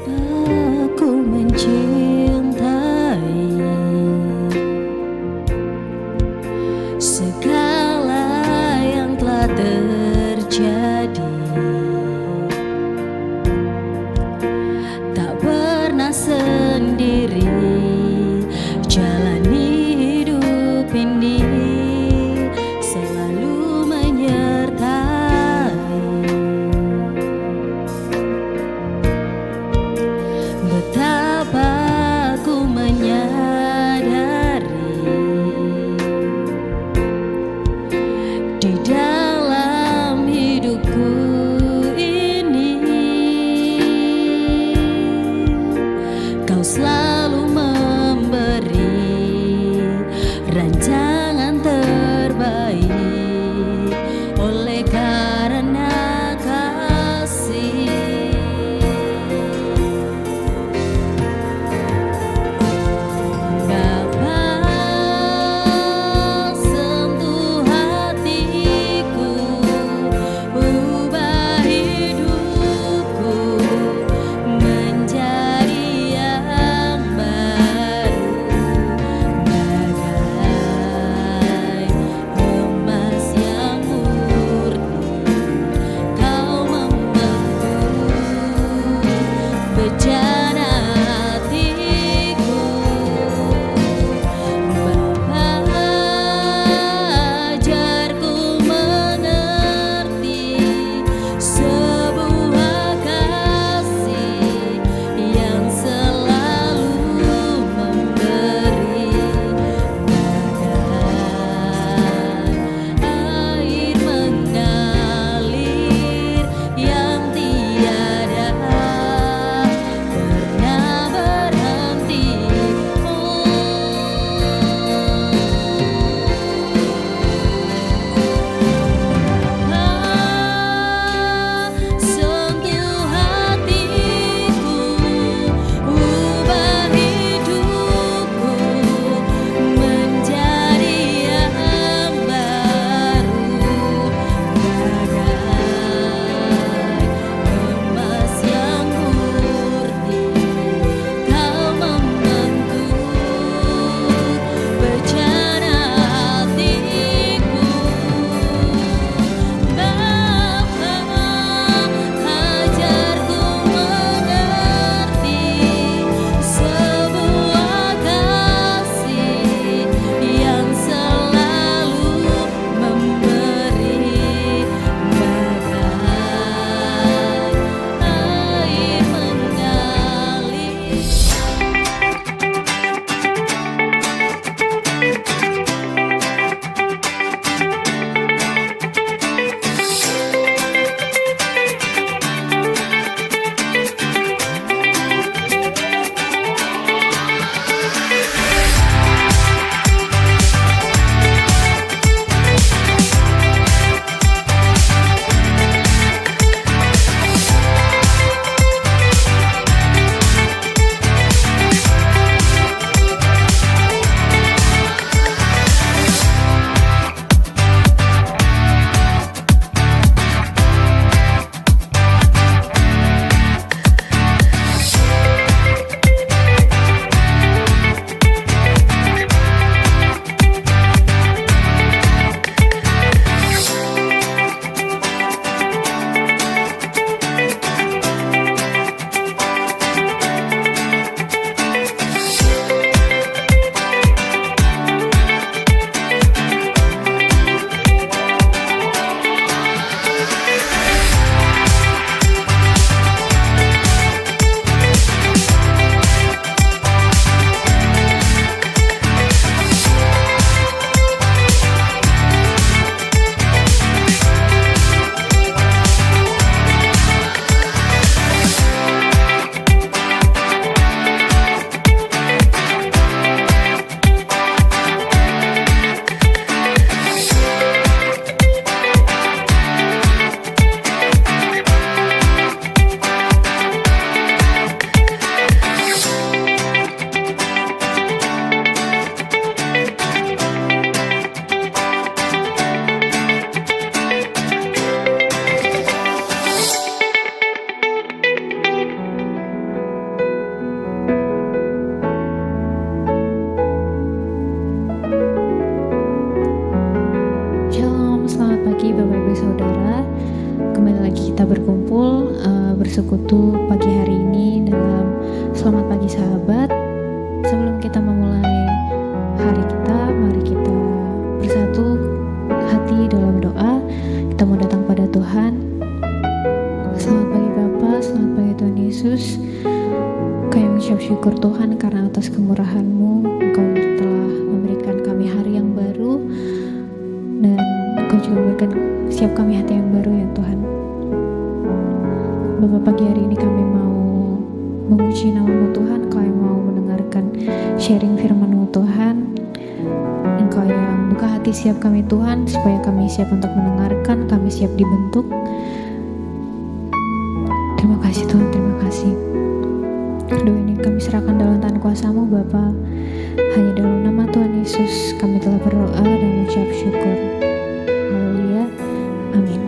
Aku mencintai segala yang telah terjadi, tak pernah sendiri jalani hidup ini, selalu menyertai. Betapa bersekutu pagi hari ini dalam Selamat Pagi Sahabat. Sebelum kita memulai hari kita, mari kita bersatu hati dalam doa. Kita mau datang pada Tuhan. Selamat pagi Bapa, selamat pagi Tuhan Yesus. Kami mengucap syukur Tuhan karena atas kemurahan-Mu Engkau telah memberikan kami hari yang baru, dan Engkau juga memberikan setiap kami hati yang baru ya Tuhan. Bapak, pagi hari ini kami mau memuji nama-Mu Tuhan. Kami mau mendengarkan sharing firman-Mu Tuhan. Engkau yang buka hati siap kami Tuhan, supaya kami siap untuk mendengarkan, kami siap dibentuk. Terima kasih Tuhan, terima kasih. Doa ini kami serahkan dalam tangan kuasa-Mu Bapa. Hanya dalam nama Tuhan Yesus kami telah berdoa dan mengucap syukur. Haleluya, amin.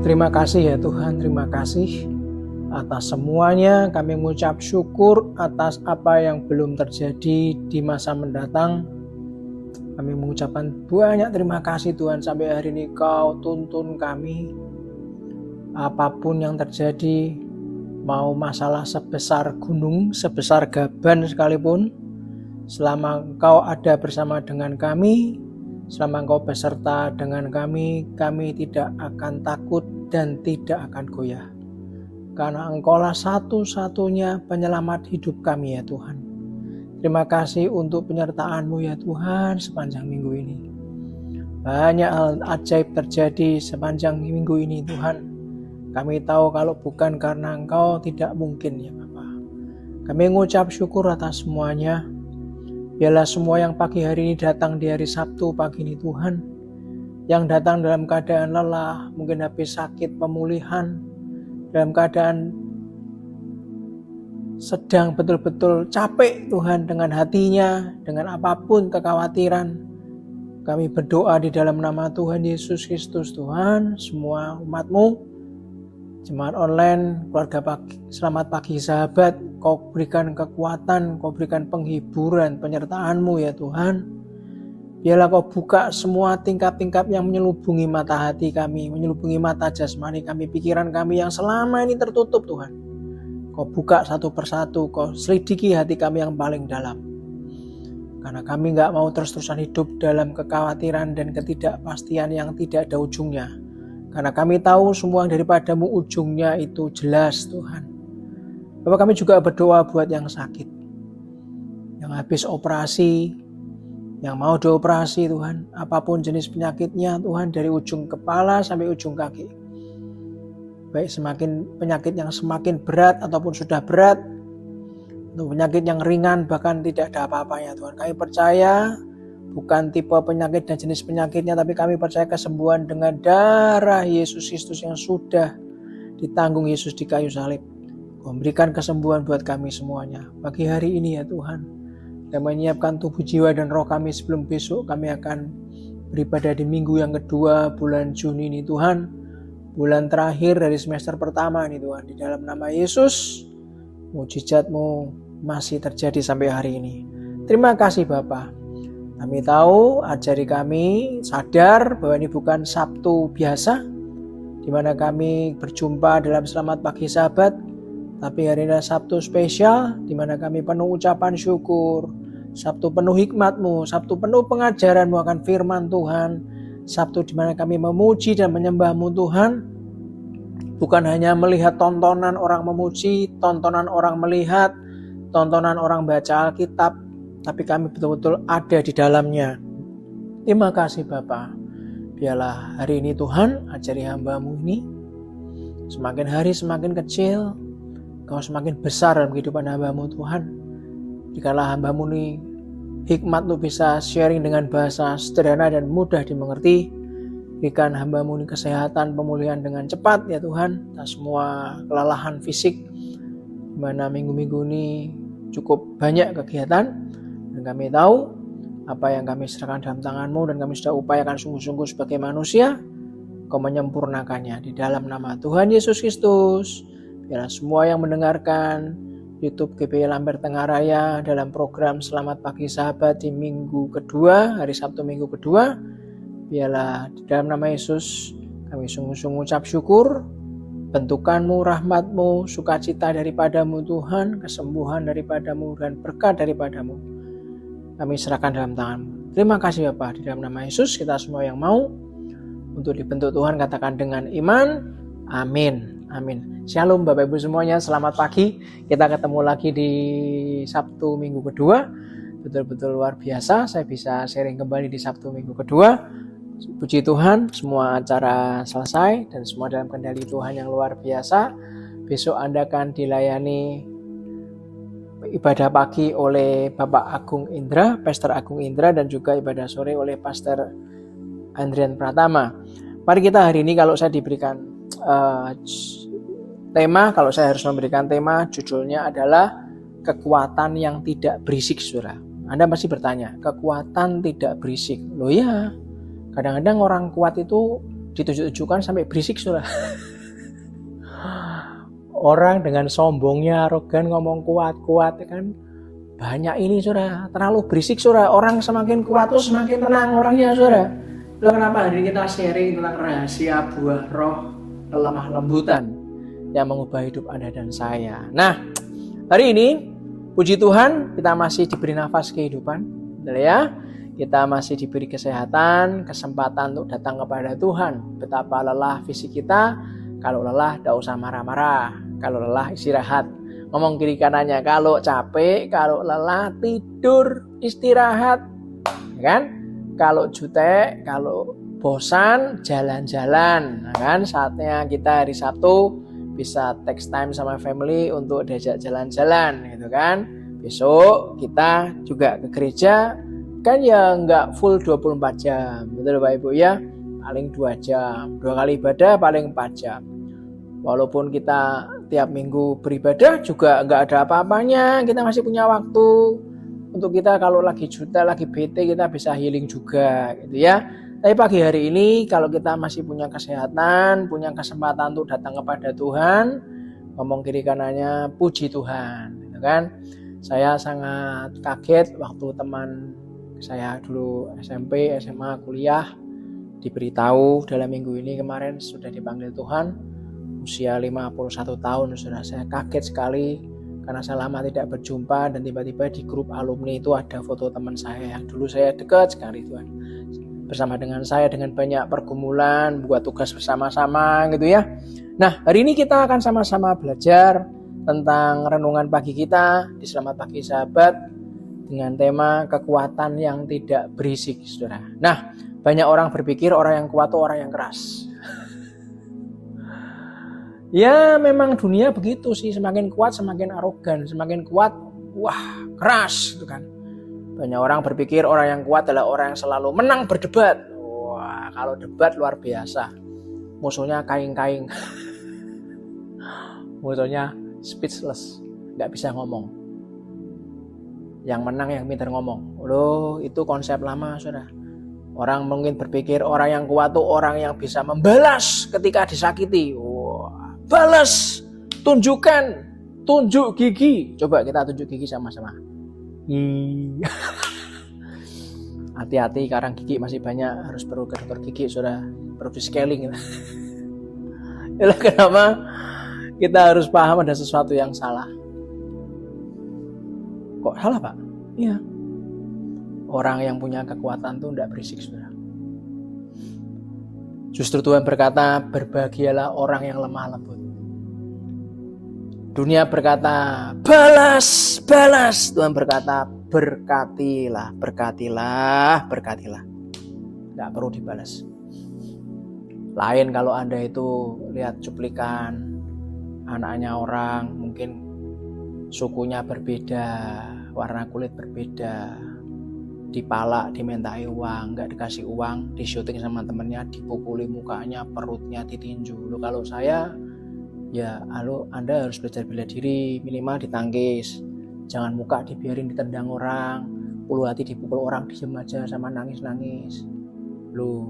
Terima kasih ya Tuhan, terima kasih Atas semuanya kami mengucap syukur atas apa yang belum terjadi di masa mendatang. Kami mengucapkan banyak terima kasih Tuhan, sampai hari ini Kau tuntun kami. Apapun yang terjadi, mau masalah sebesar gunung, sebesar gaban sekalipun, selama Engkau ada bersama dengan kami, selama Engkau beserta dengan kami tidak akan takut dan tidak akan goyah. Karena Engkaulah satu-satunya penyelamat hidup kami ya Tuhan. Terima kasih untuk penyertaan-Mu ya Tuhan sepanjang minggu ini. Banyak hal ajaib terjadi sepanjang minggu ini Tuhan. Kami tahu kalau bukan karena Engkau tidak mungkin ya Bapa. Kami mengucap syukur atas semuanya. Biarlah semua yang pagi hari ini datang di hari Sabtu pagi ini Tuhan, yang datang dalam keadaan lelah, mungkin habis sakit pemulihan, dalam keadaan sedang betul-betul capek Tuhan dengan hatinya, dengan apapun kekhawatiran. Kami berdoa di dalam nama Tuhan Yesus Kristus Tuhan, semua umat-Mu, jemaat online, keluarga pagi, selamat pagi sahabat, Kau berikan kekuatan, Kau berikan penghiburan, penyertaan-Mu ya Tuhan. Biarlah Kau buka semua tingkap-tingkap yang menyelubungi mata hati kami, menyelubungi mata jasmani kami, pikiran kami yang selama ini tertutup Tuhan. Kau buka satu persatu, Kau selidiki hati kami yang paling dalam. Karena kami gak mau terus-terusan hidup dalam kekhawatiran dan ketidakpastian yang tidak ada ujungnya. Karena kami tahu semua yang daripada-Mu ujungnya itu jelas Tuhan. Bapak, kami juga berdoa buat yang sakit, yang habis operasi, yang mau dioperasi Tuhan, apapun jenis penyakitnya Tuhan, dari ujung kepala sampai ujung kaki. Baik semakin penyakit yang semakin berat ataupun sudah berat, atau penyakit yang ringan bahkan tidak ada apa-apanya Tuhan. Kami percaya bukan tipe penyakit dan jenis penyakitnya, tapi kami percaya kesembuhan dengan darah Yesus Kristus yang sudah ditanggung Yesus di kayu salib. Kau memberikan kesembuhan buat kami semuanya pagi hari ini ya Tuhan. Dan menyiapkan tubuh, jiwa, dan roh kami sebelum besok kami akan beribadah di minggu yang kedua bulan Juni ini Tuhan. Bulan terakhir dari semester pertama ini Tuhan. Di dalam nama Yesus, mujizat-Mu masih terjadi sampai hari ini. Terima kasih Bapa. Kami tahu, ajari kami sadar bahwa ini bukan Sabtu biasa, di mana kami berjumpa dalam Selamat Pagi Sahabat, tapi hari ini adalah Sabtu spesial, di mana kami penuh ucapan syukur, Sabtu penuh hikmat-Mu, Sabtu penuh pengajaran-Mu akan firman Tuhan, Sabtu di mana kami memuji dan menyembah-Mu Tuhan, bukan hanya melihat tontonan orang memuji, tontonan orang melihat, tontonan orang baca Alkitab, tapi kami betul-betul ada di dalamnya. Terima kasih Bapa. Biarlah hari ini Tuhan, ajari hamba-Mu ini, semakin hari semakin kecil, Kau semakin besar dalam kehidupan hamba-Mu Tuhan. Dikala hamba-Mu ini hikmat-Mu bisa sharing dengan bahasa sederhana dan mudah dimengerti. Berikan hamba-Mu ini kesehatan, pemulihan dengan cepat ya Tuhan. Atas semua kelelahan fisik, di mana minggu-minggu ini cukup banyak kegiatan. Dan kami tahu apa yang kami serahkan dalam tangan-Mu dan kami sudah upayakan sungguh-sungguh sebagai manusia. Kau menyempurnakannya di dalam nama Tuhan Yesus Kristus. Biarlah semua yang mendengarkan YouTube GPI Lambert Tengah Raya dalam program Selamat Pagi Sahabat di minggu kedua, hari Sabtu minggu kedua, biarlah di dalam nama Yesus kami sungguh-sungguh ucap syukur, bentukan-Mu, rahmat-Mu, sukacita daripada-Mu Tuhan, kesembuhan daripada-Mu dan berkat daripada-Mu. Kami serahkan dalam tangan-Mu. Terima kasih Bapa, di dalam nama Yesus kita semua yang mau untuk dibentuk Tuhan katakan dengan iman, amin. Amin. Shalom Bapak Ibu semuanya, selamat pagi. Kita ketemu lagi di Sabtu minggu kedua. Betul-betul luar biasa, saya bisa sharing kembali di Sabtu minggu kedua. Puji Tuhan, semua acara selesai dan semua dalam kendali Tuhan yang luar biasa. Besok Anda akan dilayani ibadah pagi oleh Bapak Agung Indra, Pastor Agung Indra, dan juga ibadah sore oleh Pastor Andrian Pratama. Mari kita hari ini, kalau saya diberikan tema, kalau saya harus memberikan tema, judulnya adalah kekuatan yang tidak berisik, saudara. Anda pasti bertanya, kekuatan tidak berisik. Loh ya, kadang-kadang orang kuat itu ditunjuk-tunjukkan sampai berisik, saudara. Orang dengan sombongnya, arogan, ngomong kuat-kuat kan banyak ini saudara, terlalu berisik saudara. Orang semakin kuat tuh semakin tenang orangnya saudara. Itu kenapa hari ini kita sharing tentang rahasia buah roh kelemah lembutan yang mengubah hidup Anda dan saya. Nah, hari ini puji Tuhan kita masih diberi nafas kehidupan, betul ya? Kita masih diberi kesehatan, kesempatan untuk datang kepada Tuhan. Betapa lelah fisik kita, kalau lelah tidak usah marah-marah, kalau lelah istirahat. Ngomong kiri kanannya, kalau capek, kalau lelah tidur, istirahat, kan? Kalau jutek, kalau bosan, jalan-jalan, kan? Saatnya kita hari Sabtu bisa text time sama family untuk diajak jalan-jalan, gitu kan? Besok kita juga ke gereja, kan ya nggak full 24 jam, betul Bapak Ibu ya? Paling 2 jam, 2 kali ibadah paling 4 jam. Walaupun kita tiap minggu beribadah juga nggak ada apa-apanya, kita masih punya waktu untuk kita kalau lagi juta, lagi bete kita bisa healing juga gitu ya. Tapi pagi hari ini kalau kita masih punya kesehatan, punya kesempatan untuk datang kepada Tuhan, ngomong kiri kanannya puji Tuhan gitu kan. Saya sangat kaget waktu teman saya dulu SMP, SMA, kuliah diberitahu dalam minggu ini kemarin sudah dipanggil Tuhan. Usia 51 tahun sudah. Saya kaget sekali karena saya lama tidak berjumpa dan tiba-tiba di grup alumni itu ada foto teman saya yang dulu saya dekat sekali Tuhan. Bersama dengan saya dengan banyak pergumulan, buat tugas bersama-sama gitu ya. Nah, hari ini kita akan sama-sama belajar tentang renungan pagi kita di Selamat Pagi Sahabat dengan tema kekuatan yang tidak berisik, Saudara. Nah, banyak orang berpikir orang yang kuat itu orang yang keras. Ya memang dunia begitu sih, semakin kuat semakin arogan, semakin kuat wah keras gitu kan. Banyak orang berpikir orang yang kuat adalah orang yang selalu menang berdebat. Wah kalau debat luar biasa, musuhnya kaing-kaing, musuhnya speechless, nggak bisa ngomong. Yang menang yang pintar ngomong. Loh itu konsep lama sudah. Orang mungkin berpikir orang yang kuat tuh orang yang bisa membalas ketika disakiti. Balas, tunjukkan, tunjuk gigi. Coba kita tunjuk gigi sama-sama. Hati-hati, sekarang gigi masih banyak, harus perlu ke dokter gigi, sudah perlu di scaling. Itulah kenapa kita harus paham ada sesuatu yang salah. Kok salah Pak? Iya. Orang yang punya kekuatan tuh tidak berisik sudah. Justru Tuhan berkata, berbahagialah orang yang lemah lembut. Dunia berkata, balas, balas. Tuhan berkata, berkatilah, berkatilah, berkatilah. Tidak perlu dibalas. Lain kalau Anda itu lihat cuplikan anaknya orang, mungkin sukunya berbeda, warna kulit berbeda, dipalak, dimintai uang, nggak dikasih uang, disyuting sama temennya, dipukuli mukanya, perutnya ditinju. Loh, kalau saya, ya Anda harus belajar bela diri, minimal ditangkis. Jangan muka dibiarin ditendang orang, ulu hati dipukul orang, diem aja sama nangis-nangis. Loh,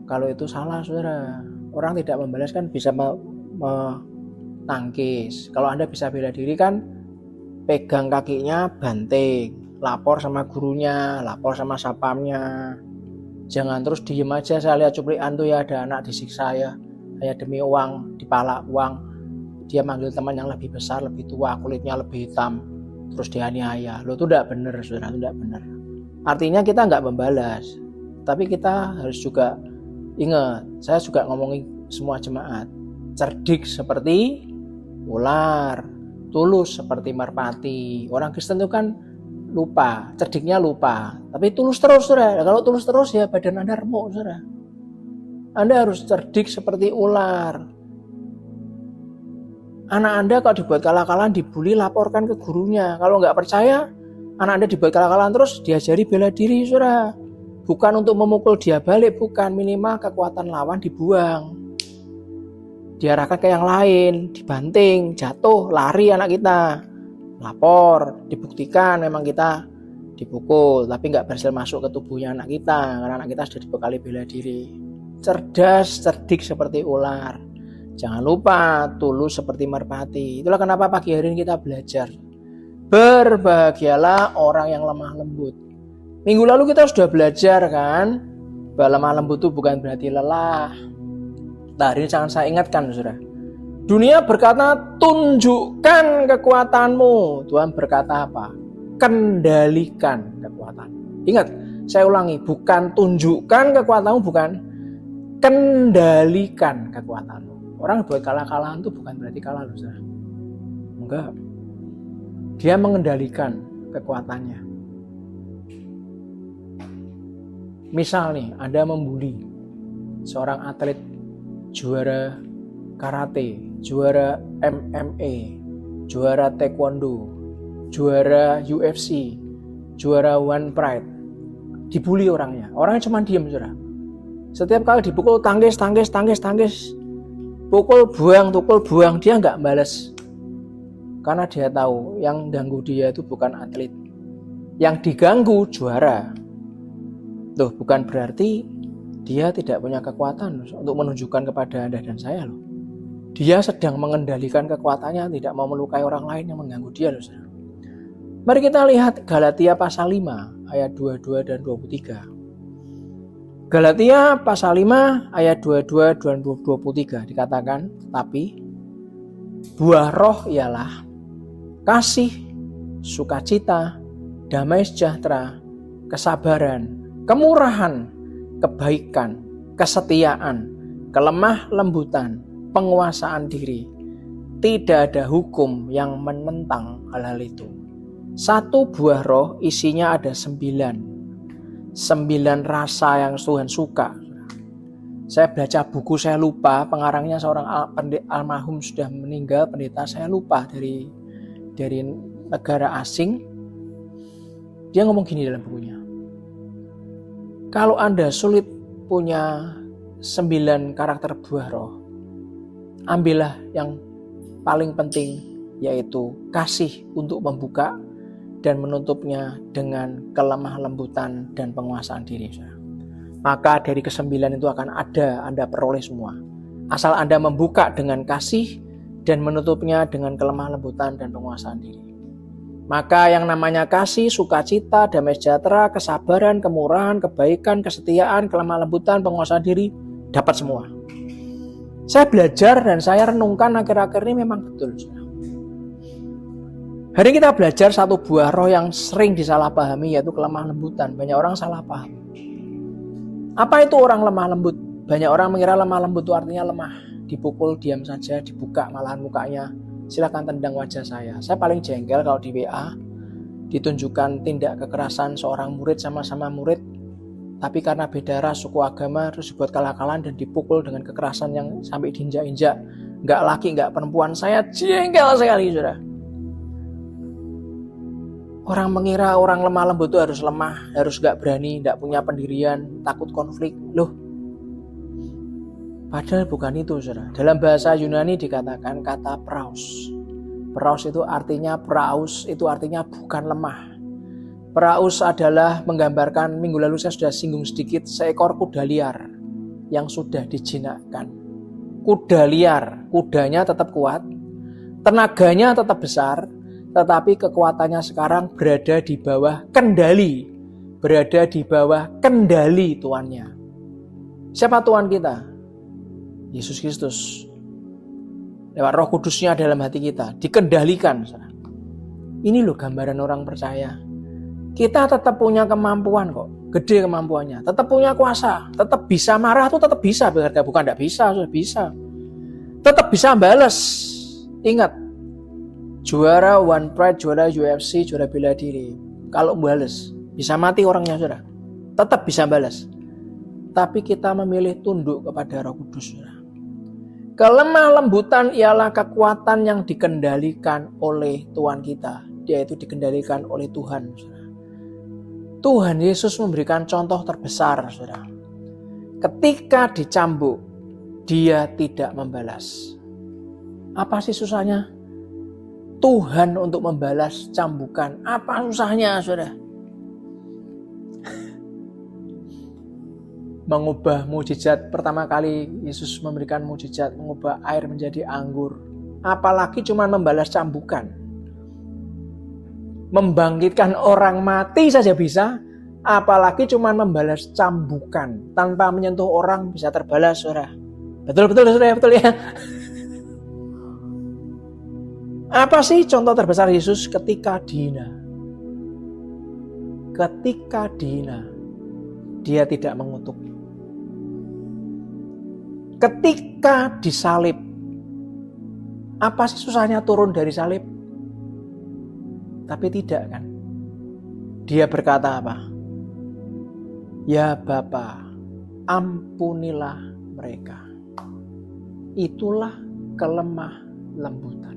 kalau itu salah saudara. Orang tidak membalas kan bisa tangkis. Kalau Anda bisa bela diri kan pegang kakinya, banting, lapor sama gurunya, lapor sama satpamnya. Jangan terus diem aja. Saya lihat cuplikan tuh ya ada anak disiksa ya, hanya demi uang, dipalak uang. Dia manggil teman yang lebih besar, lebih tua, kulitnya lebih hitam, terus dianiaya. Loh itu tidak benar saudara, itu tidak benar. Artinya kita nggak membalas, tapi kita harus juga ingat. Saya juga ngomongin semua jemaat, cerdik seperti ular, tulus seperti merpati. Orang Kristen itu kan lupa, cerdiknya lupa, tapi tulus terus saudara. Kalau tulus terus ya badan Anda remuk saudara. Anda harus cerdik seperti ular. Anak Anda kalau dibuat kalah-kalahan, dibully, laporkan ke gurunya. Kalau nggak percaya, anak Anda dibuat kalah-kalahan terus, diajari bela diri saudara. Bukan untuk memukul dia balik, bukan. Minimal kekuatan lawan dibuang, diarahkan ke yang lain, dibanting, jatuh, lari anak kita, lapor, dibuktikan memang kita dipukul, tapi nggak berhasil masuk ke tubuhnya anak kita, karena anak kita sudah dibekali bela diri. Cerdas, cerdik seperti ular. Jangan lupa tulus seperti merpati. Itulah kenapa pagi hari ini kita belajar. Berbahagialah orang yang lemah lembut. Minggu lalu kita sudah belajar kan, bahwa lemah lembut itu bukan berarti lelah. Nah, hari ini jangan saya ingatkan, saudara. Dunia berkata, tunjukkan kekuatanmu. Tuhan berkata apa? Kendalikan kekuatan. Ingat, saya ulangi, bukan tunjukkan kekuatanmu, bukan kendalikan kekuatanmu. Orang buat kalah-kalahan itu bukan berarti kalah, loh, saudara. Enggak. Dia mengendalikan kekuatannya. Misal nih, Anda membuli seorang atlet juara karate, juara MMA, juara taekwondo, juara UFC, juara One Pride. Dibully orangnya cuma diam, saudara. Setiap kali dipukul tangkis. Pukul buang, dia nggak balas. Karena dia tahu yang ganggu dia itu bukan atlet. Yang diganggu juara. Loh, bukan berarti dia tidak punya kekuatan untuk menunjukkan kepada Anda dan saya loh. Dia sedang mengendalikan kekuatannya, tidak mau melukai orang lain yang mengganggu dia loh, saudara. Mari kita lihat Galatia pasal 5 ayat 22 dan 23. Galatia pasal 5 ayat 22 dan 23 dikatakan, tapi buah roh ialah kasih, sukacita, damai sejahtera, kesabaran, kemurahan, kebaikan, kesetiaan, kelemah lembutan, penguasaan diri. Tidak ada hukum yang menentang hal-hal itu. Satu buah roh isinya ada 9 rasa yang Tuhan suka. Saya baca buku, saya lupa, pengarangnya seorang almarhum sudah meninggal, pendeta, saya lupa dari negara asing. Dia ngomong gini dalam bukunya. Kalau Anda sulit punya 9 karakter buah roh, ambillah yang paling penting, yaitu kasih untuk membuka dan menutupnya dengan kelemah lembutan dan penguasaan diri. Maka dari ke-9 itu akan ada Anda peroleh semua. Asal Anda membuka dengan kasih dan menutupnya dengan kelemah lembutan dan penguasaan diri. Maka yang namanya kasih, sukacita, damai sejahtera, kesabaran, kemurahan, kebaikan, kesetiaan, kelemah lembutan, penguasaan diri, dapat semua. Saya belajar dan saya renungkan akhir-akhir ini memang betul. Hari ini kita belajar satu buah roh yang sering disalahpahami, yaitu kelemah lembutan. Banyak orang salah paham. Apa itu orang lemah lembut? Banyak orang mengira lemah lembut itu artinya lemah. Dipukul, diam saja, dibuka malahan mukanya. Silakan tendang wajah saya. Saya paling jengkel kalau di WA ditunjukkan tindak kekerasan seorang murid sama-sama murid, tapi karena beda ras, suku, agama, terus dibuat kalah-kalahan dan dipukul dengan kekerasan yang sampai diinjak-injak. Nggak laki, nggak perempuan. Saya jengkel sekali, saudara. Orang mengira orang lemah lembut itu harus lemah, harus gak berani, gak punya pendirian, takut konflik. Loh, padahal bukan itu, saudara. Dalam bahasa Yunani dikatakan kata praus. Praus itu artinya bukan lemah. Praus adalah menggambarkan, minggu lalu saya sudah singgung sedikit, seekor kuda liar yang sudah dijinakkan. Kuda liar, kudanya tetap kuat, tenaganya tetap besar, tetapi kekuatannya sekarang berada di bawah kendali. Berada di bawah kendali tuannya. Siapa Tuhan kita? Yesus Kristus. Lewat Roh Kudusnya dalam hati kita. Dikendalikan. Ini loh gambaran orang percaya. Kita tetap punya kemampuan kok. Gede kemampuannya. Tetap punya kuasa. Tetap bisa marah tuh tetap bisa. Bukan tidak bisa, sudah bisa. Tetap bisa balas. Ingat. Juara One Pride, juara UFC, juara bela diri. Kalau balas, bisa mati orangnya, saudara. Tetap bisa balas. Tapi kita memilih tunduk kepada Roh Kudus, saudara. Kelemah lembutan ialah kekuatan yang dikendalikan oleh Tuhan kita. Yaitu dikendalikan oleh Tuhan, saudara. Tuhan Yesus memberikan contoh terbesar, saudara. Ketika dicambuk, dia tidak membalas. Apa sih susahnya? Tuhan untuk membalas cambukan. Apa susahnya, saudara? mengubah mukjizat. Pertama kali Yesus memberikan mukjizat mengubah air menjadi anggur. Apalagi cuma membalas cambukan. Membangkitkan orang mati saja bisa, apalagi cuma membalas cambukan. Tanpa menyentuh orang bisa terbalas, saudara. Betul saudara, betul ya. Apa sih contoh terbesar Yesus ketika dihina? Ketika dihina, dia tidak mengutuk. Ketika disalib, apa sih susahnya turun dari salib? Tapi tidak kan. Dia berkata apa? Ya Bapa, ampunilah mereka. Itulah kelemah lembutan.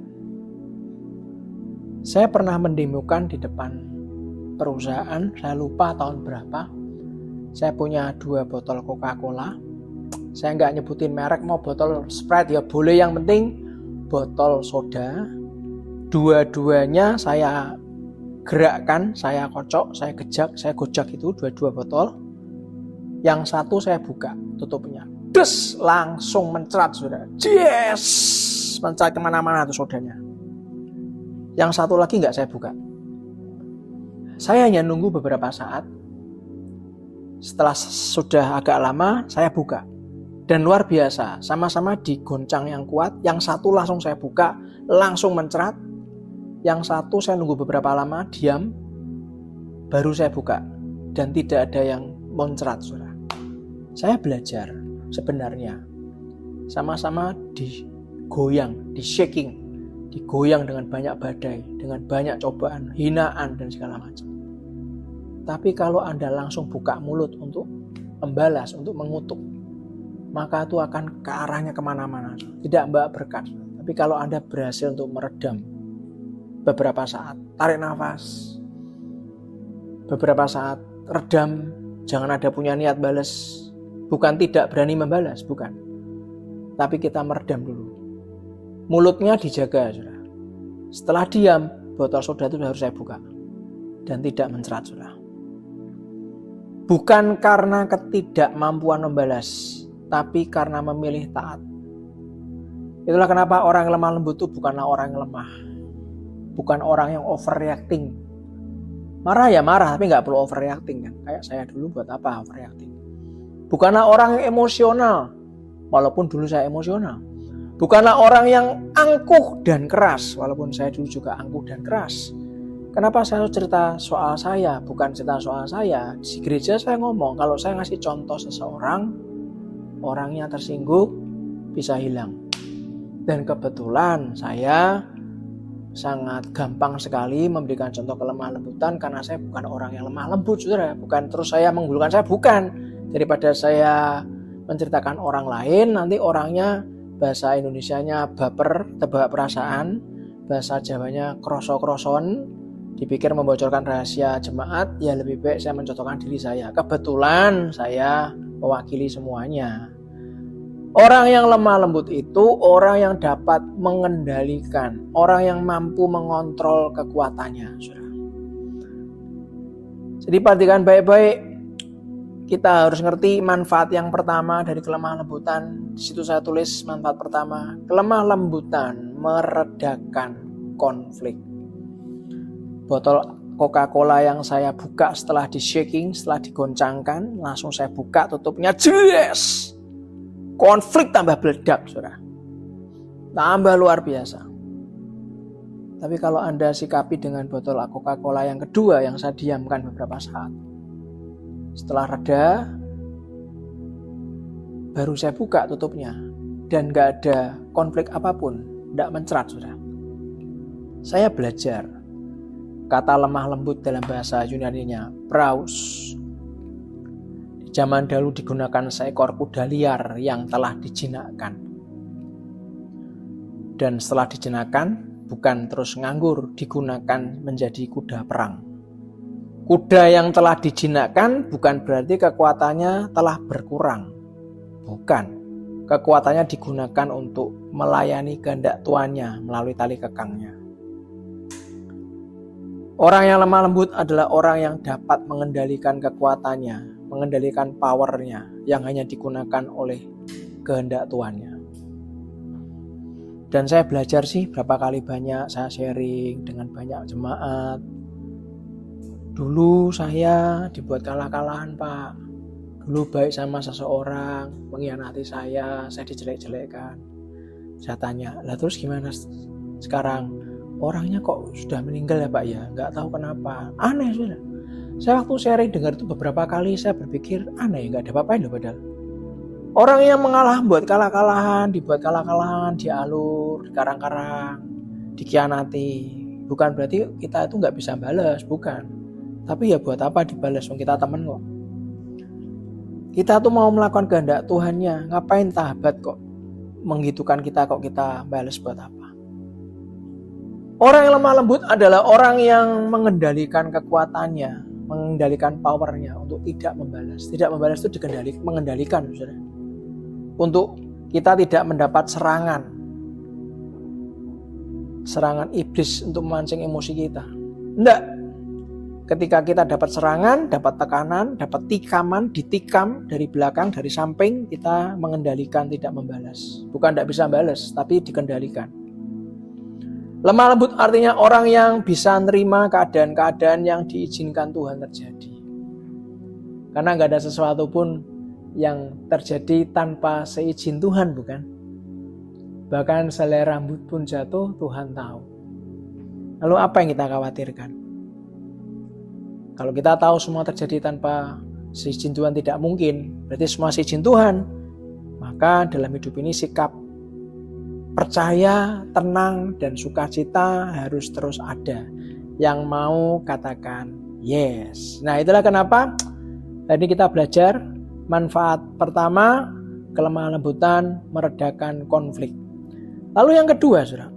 Saya pernah mendemokan di depan perusahaan, saya lupa tahun berapa. Saya punya 2 botol Coca-Cola. Saya nggak nyebutin merek, mau botol Sprite ya boleh, yang penting botol soda. Dua-duanya saya gerakkan, saya kocok, saya gejak, saya gojak itu 2 botol. Yang satu saya buka tutupnya. Des, langsung mencrat sudah. Yes, mencrat kemana-mana tuh sodanya. Yang satu lagi nggak saya buka. Saya hanya nunggu beberapa saat. Setelah sudah agak lama, saya buka. Dan luar biasa, sama-sama digoncang yang kuat. Yang satu langsung saya buka, langsung mencrat. Yang satu saya nunggu beberapa lama, diam. Baru saya buka. Dan tidak ada yang mencrat, saudara. Saya belajar sebenarnya. Sama-sama digoyang, di-shaking. Digoyang dengan banyak badai, dengan banyak cobaan, hinaan, dan segala macam. Tapi kalau Anda langsung buka mulut untuk membalas, untuk mengutuk, maka itu akan ke arahnya kemana-mana. Tidak mbak berkat. Tapi kalau Anda berhasil untuk meredam beberapa saat, tarik nafas, beberapa saat, redam, jangan ada punya niat balas. Bukan tidak berani membalas, bukan. Tapi kita meredam dulu. Mulutnya dijaga, saudara. Setelah diam, botol soda itu harus saya buka. Dan tidak mencerat, saudara. Bukan karena ketidakmampuan membalas, tapi karena memilih taat. Itulah kenapa orang yang lemah lembut itu bukanlah orang yang lemah. Bukan orang yang overreacting. Marah ya marah, tapi nggak perlu overreacting kan. Kayak saya dulu buat apa overreacting. Bukanlah orang yang emosional, walaupun dulu saya emosional. Bukanlah orang yang angkuh dan keras, walaupun saya dulu juga angkuh dan keras. Kenapa saya harus cerita soal saya, bukan cerita soal saya. Di gereja saya ngomong, kalau saya ngasih contoh seseorang, orangnya tersinggung, bisa hilang. Dan kebetulan saya sangat gampang sekali memberikan contoh kelemah lembutan, karena saya bukan orang yang lemah lembut, saudara. Bukan terus saya menggulukan, saya bukan. Daripada saya menceritakan orang lain, nanti orangnya bahasa Indonesianya baper, tebak perasaan, bahasa Jawanya kroso-kroson, dipikir membocorkan rahasia jemaat, ya lebih baik saya mencontohkan diri saya. Kebetulan saya mewakili semuanya. Orang yang lemah lembut itu orang yang dapat mengendalikan, orang yang mampu mengontrol kekuatannya. Jadi perhatikan baik-baik. Kita harus ngerti manfaat yang pertama dari kelemah lembutan. Di situ saya tulis manfaat pertama. Kelemah lembutan meredakan konflik. Botol Coca-Cola yang saya buka setelah di-shaking, setelah digoncangkan, langsung saya buka tutupnya. Yes! Konflik tambah meledak, saudara. Tambah luar biasa. Tapi kalau Anda sikapi dengan botol Coca-Cola yang kedua yang saya diamkan beberapa saat. Setelah reda, baru saya buka tutupnya. Dan gak ada konflik apapun, gak mencerat, saudara. Saya belajar. Kata lemah lembut dalam bahasa Yunani-nya, praus. Di zaman dahulu digunakan seekor kuda liar yang telah dijinakkan. Dan setelah dijinakkan, bukan terus nganggur, digunakan menjadi kuda perang. Kuda yang telah dijinakkan bukan berarti kekuatannya telah berkurang. Bukan. Kekuatannya digunakan untuk melayani kehendak tuannya melalui tali kekangnya. Orang yang lemah lembut adalah orang yang dapat mengendalikan kekuatannya, mengendalikan powernya yang hanya digunakan oleh kehendak Tuhannya. Dan saya belajar sih berapa kali banyak saya sharing dengan banyak jemaat. Dulu saya dibuat kalah-kalahan Pak. Dulu baik sama seseorang, mengkhianati saya dijelek-jelekkan. Saya tanya, lah terus gimana sekarang? Orangnya kok sudah meninggal ya Pak ya? Nggak tahu kenapa. Aneh sudah. Saya waktu sharing dengar itu beberapa kali saya berpikir aneh, nggak ada apa-apain loh padahal. Orang yang mengalah buat kalah-kalahan, dibuat kalah-kalahan, dialur, dikarang-karang, dikhianati. Bukan berarti kita itu nggak bisa balas, bukan. Tapi ya buat apa dibalas, kita temen kok. Kita tuh mau melakukan kehendak Tuhannya, ngapain sahabat kok menggitukan kita kok kita balas buat apa? Orang yang lemah lembut adalah orang yang mengendalikan kekuatannya, mengendalikan powernya untuk tidak membalas. Tidak membalas itu mengendalikan, saudara. Untuk kita tidak mendapat serangan iblis untuk memancing emosi kita. Enggak. Ketika kita dapat serangan, dapat tekanan, dapat ditikam dari belakang, dari samping, kita mengendalikan tidak membalas. Bukan tidak bisa balas, tapi dikendalikan. Lemah lembut artinya orang yang bisa nerima keadaan-keadaan yang diizinkan Tuhan terjadi. Karena nggak ada sesuatu pun yang terjadi tanpa seizin Tuhan, bukan? Bahkan selai rambut pun jatuh, Tuhan tahu. Lalu apa yang kita khawatirkan? Kalau kita tahu semua terjadi tanpa seizin Tuhan tidak mungkin, berarti semua seizin Tuhan. Maka dalam hidup ini sikap percaya, tenang, dan sukacita harus terus ada. Yang mau katakan yes. Nah itulah kenapa tadi kita belajar manfaat pertama, kelemah lembutan meredakan konflik. Lalu yang kedua, saudara.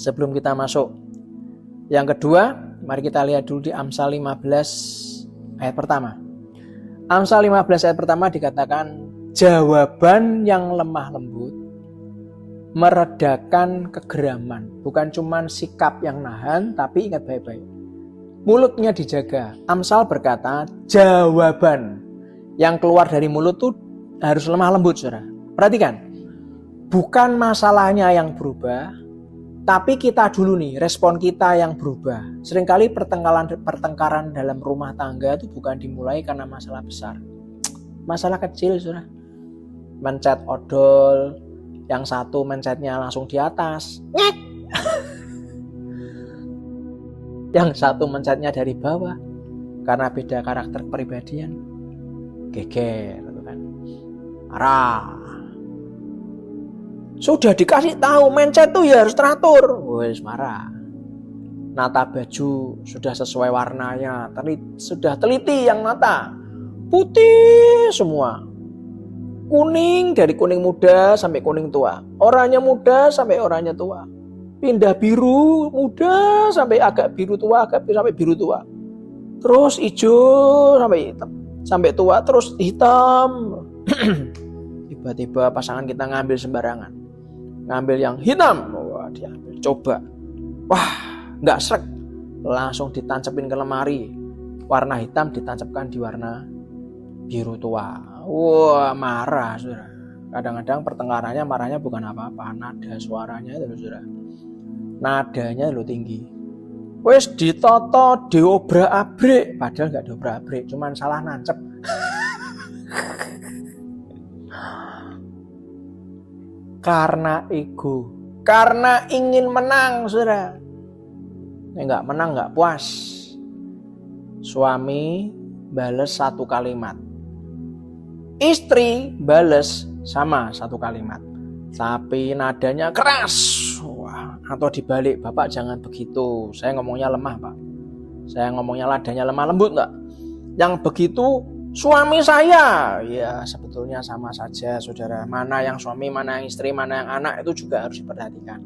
Sebelum kita masuk yang kedua, mari kita lihat dulu di Amsal 15 ayat pertama. Amsal 15 ayat pertama dikatakan, jawaban yang lemah lembut meredakan kegeraman. Bukan cuma sikap yang nahan, tapi ingat baik-baik. Mulutnya dijaga. Amsal berkata, jawaban yang keluar dari mulut tuh harus lemah lembut, saudara. Perhatikan, bukan masalahnya yang berubah, tapi kita dulu nih, respon kita yang berubah. Seringkali pertengkaran dalam rumah tangga itu bukan dimulai karena masalah besar. Masalah kecil, saudara. Mencet odol, yang satu mencetnya langsung di atas. Nyek. Yang satu mencetnya dari bawah karena beda karakter kepribadian. Geger, kan? Marah. Sudah dikasih tahu mencet tuh ya harus teratur, wes marah. Nata baju sudah sesuai warnanya, sudah teliti yang nata, putih semua, kuning dari kuning muda sampai kuning tua, oranye muda sampai oranye tua, pindah biru muda sampai agak biru tua, sampai biru tua, terus hijau sampai hitam. Sampai tua terus hitam. Tiba-tiba pasangan kita ngambil sembarangan, ngambil yang hitam, wah diambil, coba, wah nggak srek, langsung ditancapin ke lemari, warna hitam ditancapkan di warna biru tua. Wah marah, saudara. Kadang-kadang pertengkarannya marahnya bukan apa-apa, nada suaranya itu, saudara, nadanya lo tinggi. Wes ditoto diobrak-abrik, padahal nggak diobrak-abrik, cuman salah nancep. Karena ego, karena ingin menang, saudara. Nggak menang nggak puas. Suami bales satu kalimat, istri bales sama satu kalimat, tapi nadanya keras. Atau dibalik, Bapak jangan begitu, saya ngomongnya lemah Pak, saya ngomongnya nadanya lemah lembut enggak. Yang begitu suami saya, ya sebetulnya sama saja, saudara. Mana yang suami, mana yang istri, mana yang anak, itu juga harus diperhatikan.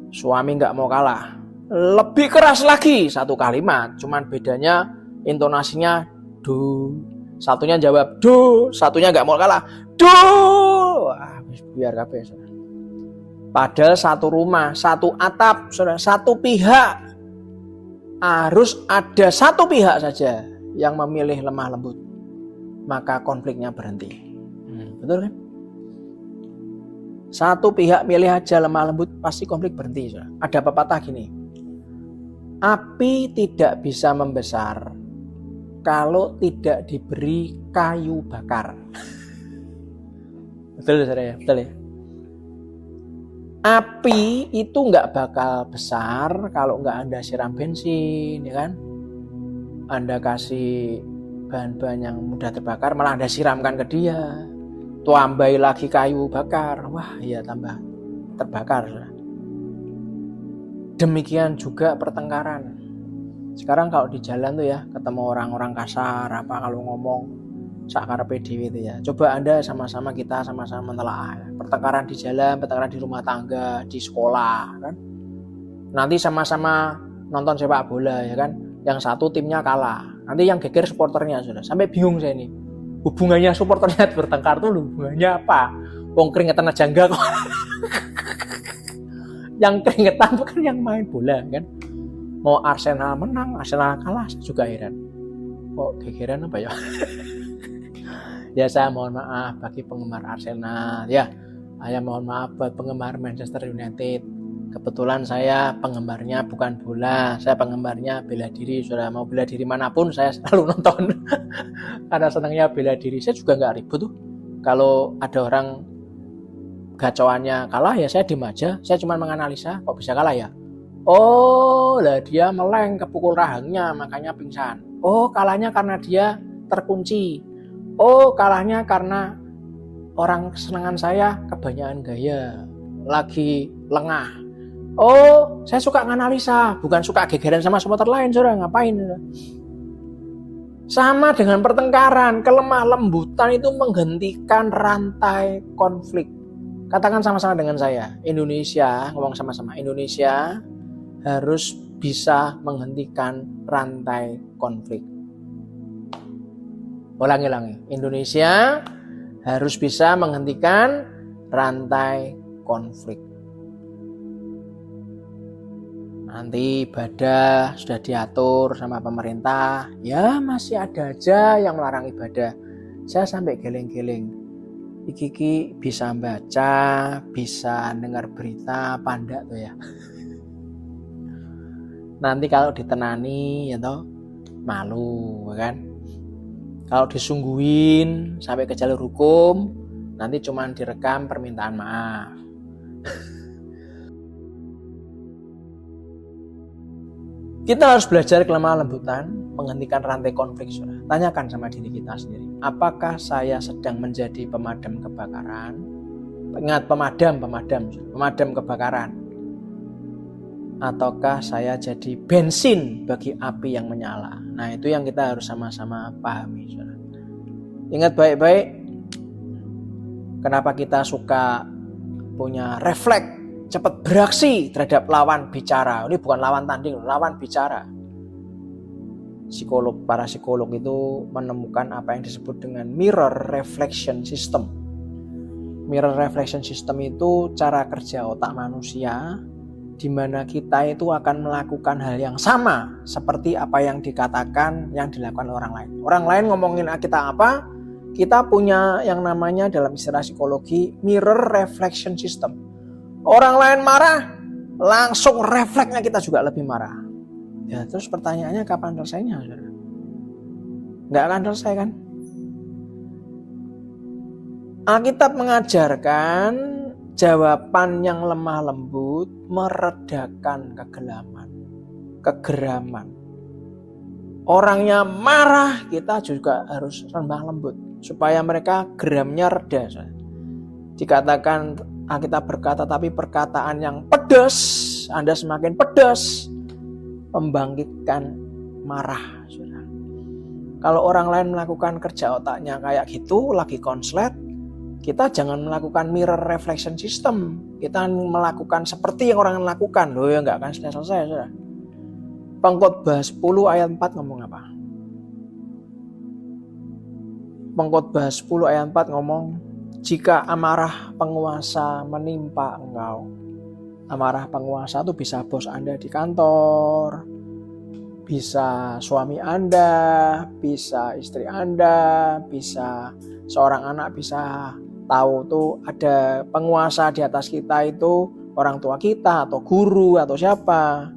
Suami nggak mau kalah, lebih keras lagi satu kalimat, cuman bedanya intonasinya do, satunya jawab do, satunya nggak mau kalah do. Wah, biar kabeh, saudara. Padahal satu rumah, satu atap, saudara, satu pihak. Harus ada satu pihak saja yang memilih lemah lembut, maka konfliknya berhenti. Betul kan? Satu pihak milih aja lemah lembut, pasti konflik berhenti. Ada pepatah gini, api tidak bisa membesar kalau tidak diberi kayu bakar. Betul ya? Betul ya? Api itu nggak bakal besar kalau nggak Anda siram bensin, ya kan? Anda kasih bahan-bahan yang mudah terbakar, malah Anda siramkan ke dia. Tambahi lagi kayu bakar, wah ya tambah terbakar. Demikian juga pertengkaran. Sekarang kalau di jalan tuh ya, ketemu orang-orang kasar, apa kalau ngomong sakarepe dhewe itu ya. Coba Anda kita sama-sama menelaah ya. Pertengkaran di jalan, pertengkaran di rumah tangga, di sekolah kan. Nanti sama-sama nonton sepak bola ya kan. Yang satu timnya kalah. Nanti yang geger supporternya sudah. Sampai bingung saya ini. Hubungannya supporternya bertengkar tuh hubungannya apa? Wong keringetan aja enggak kok. Yang keringetan tuh kan yang main bola kan. Mau Arsenal menang, Arsenal kalah, saya juga heran. Kok gegeran apa ya? Ya saya mohon maaf bagi penggemar Arsenal ya. Saya mohon maaf buat penggemar Manchester United. Kebetulan saya penggemarnya bukan bola, saya penggemarnya bela diri. Sudah mau bela diri manapun saya selalu nonton. Karena senangnya bela diri. Saya juga nggak ribut tuh. Kalau ada orang gacoannya kalah ya saya diem aja. Saya cuma menganalisa kok bisa kalah ya. Oh lah dia meleng kepukul rahangnya makanya pingsan. Oh kalahnya karena dia terkunci. Oh kalahnya karena orang kesenangan saya kebanyakan gaya, lagi lengah. Oh saya suka nganalisa, bukan suka gegeran sama supporter lain, saudara ngapain? Sama dengan pertengkaran, kelemah lembutan itu menghentikan rantai konflik. Katakan sama-sama dengan saya, Indonesia, ngomong sama-sama, Indonesia harus bisa menghentikan rantai konflik. Ulangi, Indonesia harus bisa menghentikan rantai konflik. Nanti ibadah sudah diatur sama pemerintah, ya masih ada aja yang melarang ibadah. Saya sampai geleng-geleng. Iki bisa baca, bisa dengar berita, pandak tuh ya. Nanti kalau ditenani ya toh malu kan. Kalau disungguhin sampai ke jalur hukum, nanti cuma direkam permintaan maaf. Kita harus belajar kelemah lembutan, menghentikan rantai konflik. Saudara. Tanyakan sama diri kita sendiri, apakah saya sedang menjadi pemadam kebakaran? Ingat pemadam kebakaran. Ataukah saya jadi bensin bagi api yang menyala? Nah itu yang kita harus sama-sama pahami. Saudara. Ingat baik-baik, kenapa kita suka punya refleks cepat beraksi terhadap lawan bicara. Ini bukan lawan tanding, lawan bicara. Para psikolog itu menemukan apa yang disebut dengan mirror reflection system. Mirror reflection system itu cara kerja otak manusia di mana kita itu akan melakukan hal yang sama seperti apa yang dikatakan, yang dilakukan orang lain. Orang lain ngomongin kita apa, kita punya yang namanya dalam istilah psikologi mirror reflection system. Orang lain marah, langsung refleksnya kita juga lebih marah. Ya, terus pertanyaannya kapan selesainya? Nggak akan selesai kan? Alkitab mengajarkan jawaban yang lemah lembut meredakan kegeraman. Orangnya marah, kita juga harus lemah lembut supaya mereka geramnya reda. Dikatakan Alkitab berkata, tapi perkataan yang pedas, Anda semakin pedas, membangkitkan marah. Saudara. Kalau orang lain melakukan kerja otaknya kayak gitu, lagi konslet, kita jangan melakukan mirror reflection system. Kita melakukan seperti yang orang lakukan. Loh ya nggak akan selesai. Saudara. Pengkhotbah 10 ayat 4 ngomong apa? Pengkhotbah 10 ayat 4 ngomong, jika amarah penguasa menimpa engkau. Amarah penguasa itu bisa bos Anda di kantor, Bisa suami Anda, bisa istri Anda, bisa seorang anak bisa tahu tuh ada penguasa di atas kita itu orang tua kita atau guru atau siapa.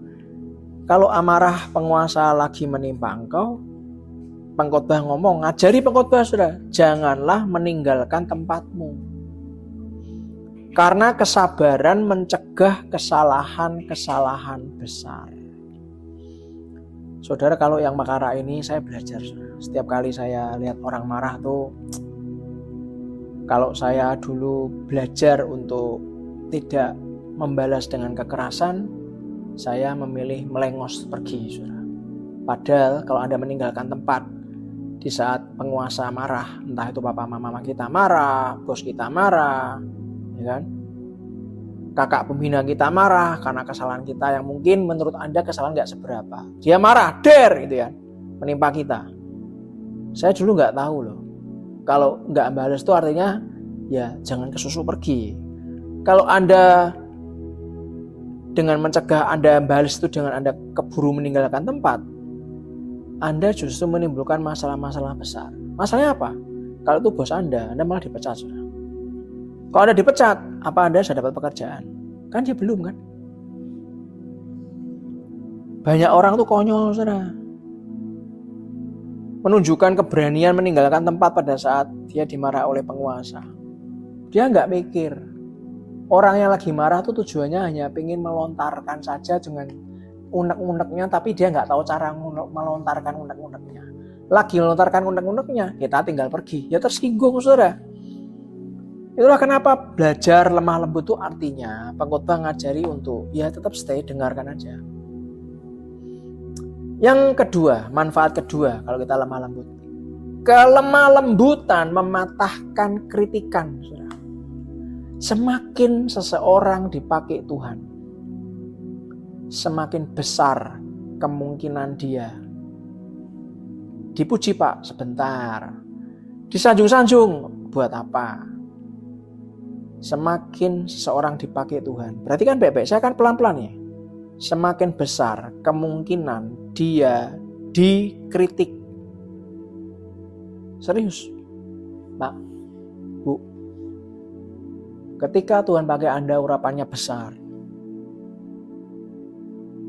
Kalau amarah penguasa lagi menimpa engkau, pengkhotbah ngomong, ngajari pengkhotbah saudara, janganlah meninggalkan tempatmu. Karena kesabaran mencegah kesalahan-kesalahan besar. Saudara, kalau yang Makara ini saya belajar. Setiap kali saya lihat orang marah tuh, kalau saya dulu belajar untuk tidak membalas dengan kekerasan, saya memilih melengos pergi, saudara. Padahal kalau Anda meninggalkan tempat di saat penguasa marah, entah itu papa mama kita marah, bos kita marah, ya kan? Kakak pembina kita marah karena kesalahan kita yang mungkin menurut Anda kesalahan gak seberapa. Dia marah, gitu ya, menimpa kita. Saya dulu gak tahu loh. Kalau gak balas itu artinya ya jangan kesusu pergi. Kalau Anda dengan mencegah Anda balas itu dengan Anda keburu meninggalkan tempat, Anda justru menimbulkan masalah-masalah besar. Masalahnya apa? Kalau itu bos Anda malah dipecat. Saudara. Kalau Anda dipecat, apa Anda sudah dapat pekerjaan? Kan dia belum kan? Banyak orang tuh konyol, saudara. Menunjukkan keberanian meninggalkan tempat pada saat dia dimarah oleh penguasa. Dia nggak mikir. Orang yang lagi marah tuh tujuannya hanya ingin melontarkan saja dengan unek-uneknya, tapi dia nggak tahu cara melontarkan unek-uneknya. Lagi melontarkan unek-uneknya, kita tinggal pergi. Ya tersinggung, saudara. Itulah kenapa belajar lemah lembut itu artinya pengkhotbah ngajari untuk ya tetap stay, dengarkan aja. Yang kedua, manfaat kedua kalau kita lemah lembut. Kelemah lembutan mematahkan kritikan. Saudara. Semakin seseorang dipakai Tuhan, semakin besar kemungkinan dia dipuji, Pak, sebentar. Disanjung-sanjung, buat apa? Semakin seseorang dipakai Tuhan, berarti kan baik-baik, saya kan pelan-pelan ya. Semakin besar kemungkinan dia dikritik. Serius, Pak, Bu. Ketika Tuhan pakai Anda urapannya besar,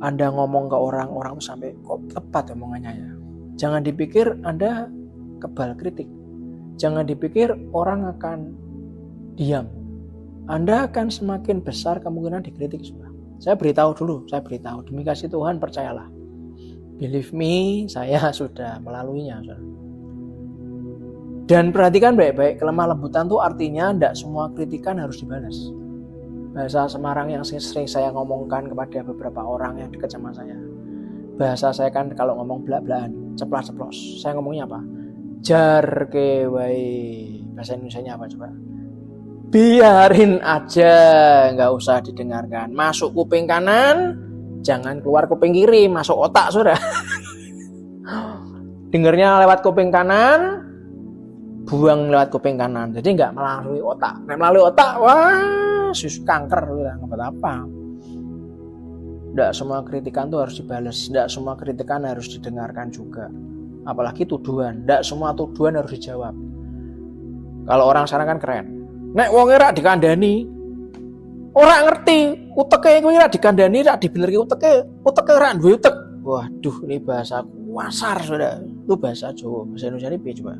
Anda ngomong ke orang sampai kok tepat omongannya ya. Jangan dipikir Anda kebal kritik. Jangan dipikir orang akan diam. Anda akan semakin besar kemungkinan dikritik. Saya beritahu demi kasih Tuhan, percayalah. Believe me, saya sudah melaluinya. Dan perhatikan baik-baik, kelemah lembutan itu artinya tidak semua kritikan harus dibalas. Bahasa Semarang yang sering saya ngomongkan kepada beberapa orang yang dekat sama saya. Bahasa saya kan kalau ngomong belak-belakan, ceplas-ceplos. Saya ngomongnya apa? Jar ke wae. Bahasa Indonesianya apa coba? Biarin aja, nggak usah didengarkan. Masuk kuping kanan, jangan keluar kuping kiri, masuk otak, saudara. Dengernya lewat kuping kanan, buang lewat kuping kanan. Jadi nggak melalui otak. Nah, melalui otak, wah, kanker, nggak apa. Nggak semua kritikan tuh harus dibalas. Nggak semua kritikan harus didengarkan juga. Apalagi tuduhan. Nggak semua tuduhan harus dijawab. Kalau orang sekarang kan keren. Nek wong ora dikandani, ora ngerti, uteke kuwi ora dikandani, ora dibenerke uteke ora duwe utek. Waduh, ini bahasa kasar, Saudara. Itu bahasa Jawa, bahasa Indonesia ini piye coba?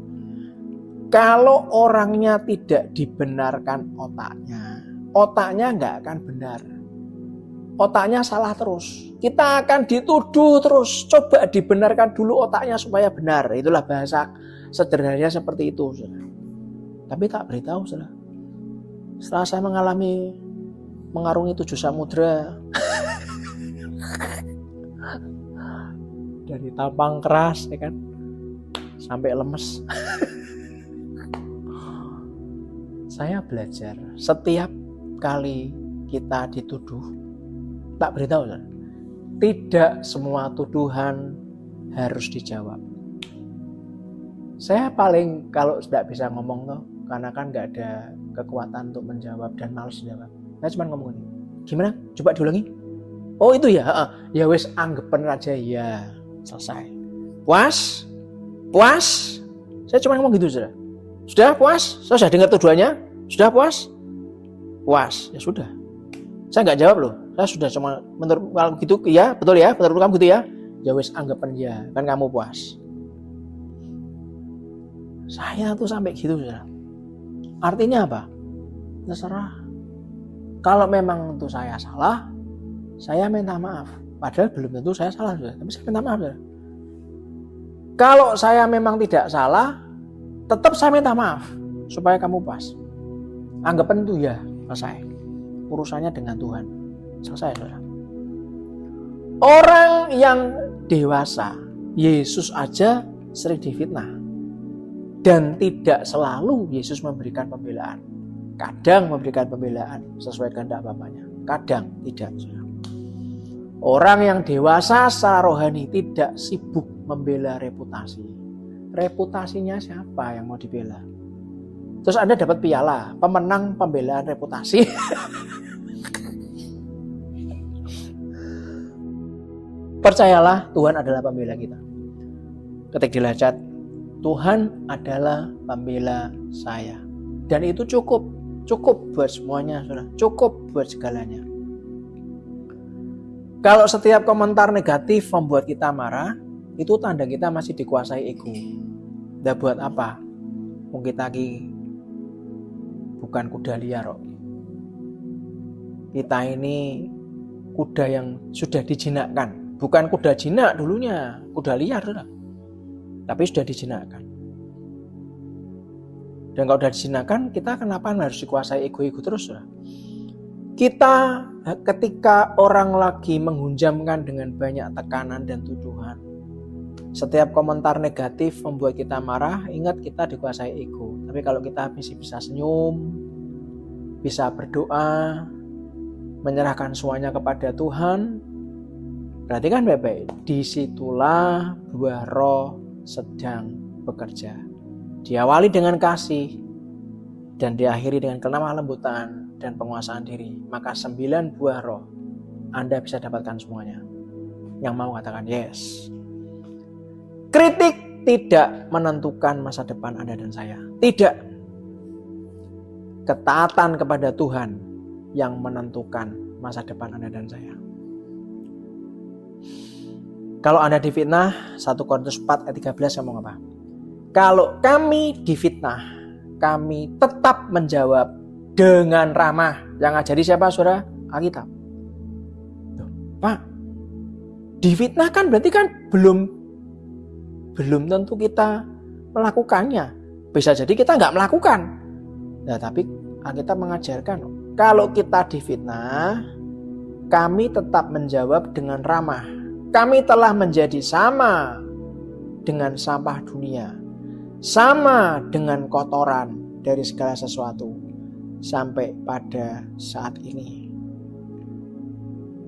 Kalau orangnya tidak dibenarkan otaknya nggak akan benar. Otaknya salah terus. Kita akan dituduh terus. Coba dibenarkan dulu otaknya supaya benar. Itulah bahasa sederhananya seperti itu, Saudara. Tapi tak beritahu, Saudara. Setelah saya mengarungi 7 samudra dari tampang keras ya kan sampai lemes. Saya belajar setiap kali kita dituduh, tak beritahu, tidak semua tuduhan harus dijawab. Saya paling kalau tidak bisa ngomong tuh karena kan nggak ada kekuatan untuk menjawab dan malas jawab. Saya cuma ngomong ini. Gimana? Coba diulangi. Oh itu ya, ya wes anggapan aja ya. Selesai. Puas? Puas? Saya cuma ngomong gitu saudara. Sudah puas? Saya sudah dengar tujuannya? Sudah puas? Puas. Ya sudah. Saya nggak jawab loh. Saya sudah cuma menurut kalau gitu ya, betul ya, menurut kamu gitu ya. Ya wis anggapan ya, kan kamu puas. Saya tuh sampai gitu saudara. Artinya apa? Terserah. Kalau memang itu saya salah, saya minta maaf. Padahal belum tentu saya salah saudara, tapi saya minta maaf saudara. Kalau saya memang tidak salah, tetap saya minta maaf supaya kamu puas. Anggapan itu ya selesai. Urusannya dengan Tuhan. Selesai saudara. Orang yang dewasa, Yesus aja sering difitnah. Dan tidak selalu Yesus memberikan pembelaan. Kadang memberikan pembelaan sesuai kehendak Bapaknya. Kadang tidak. Orang yang dewasa secara rohani tidak sibuk membela reputasi. Reputasinya siapa yang mau dibela? Terus Anda dapat piala, pemenang pembelaan reputasi. Percayalah, Tuhan adalah pembela kita. Ketik di Lacat, Tuhan adalah pembela saya. Dan itu cukup buat semuanya, saudara. Cukup buat segalanya. Kalau setiap komentar negatif membuat kita marah, itu tanda kita masih dikuasai ego. Udah buat apa? Mungkin kita bukan kuda liar kok. Kita ini kuda yang sudah dijinakkan. Bukan kuda jinak dulunya, kuda liar saudara. Tapi sudah dijinakkan. Dan kalau sudah dijinakkan, kita kenapa harus dikuasai ego-ego terus? Saudara? Kita ketika orang lagi menghunjamkan dengan banyak tekanan dan tuduhan, setiap komentar negatif membuat kita marah, ingat kita dikuasai ego. Tapi kalau kita masih bisa senyum, bisa berdoa, menyerahkan semuanya kepada Tuhan, berarti kan baik-baik. Disitulah buah roh sedang bekerja. Diawali dengan kasih dan diakhiri dengan kelemah lembutan dan penguasaan diri. Maka 9 buah roh Anda bisa dapatkan semuanya. Yang mau katakan yes. Kritik tidak menentukan masa depan Anda dan saya. Tidak. Ketaatan kepada Tuhan yang menentukan masa depan Anda dan saya. Kalau Anda difitnah, 1 Korintus 4 ayat 13 ngomong apa? Kalau kami difitnah, kami tetap menjawab dengan ramah. Yang ngajari siapa saudara? Alkitab. Pak, difitnah kan berarti kan belum tentu kita melakukannya. Bisa jadi kita nggak melakukan. Nah, tapi Alkitab mengajarkan, kalau kita difitnah, kami tetap menjawab dengan ramah. Kami telah menjadi sama dengan sampah dunia, sama dengan kotoran dari segala sesuatu, sampai pada saat ini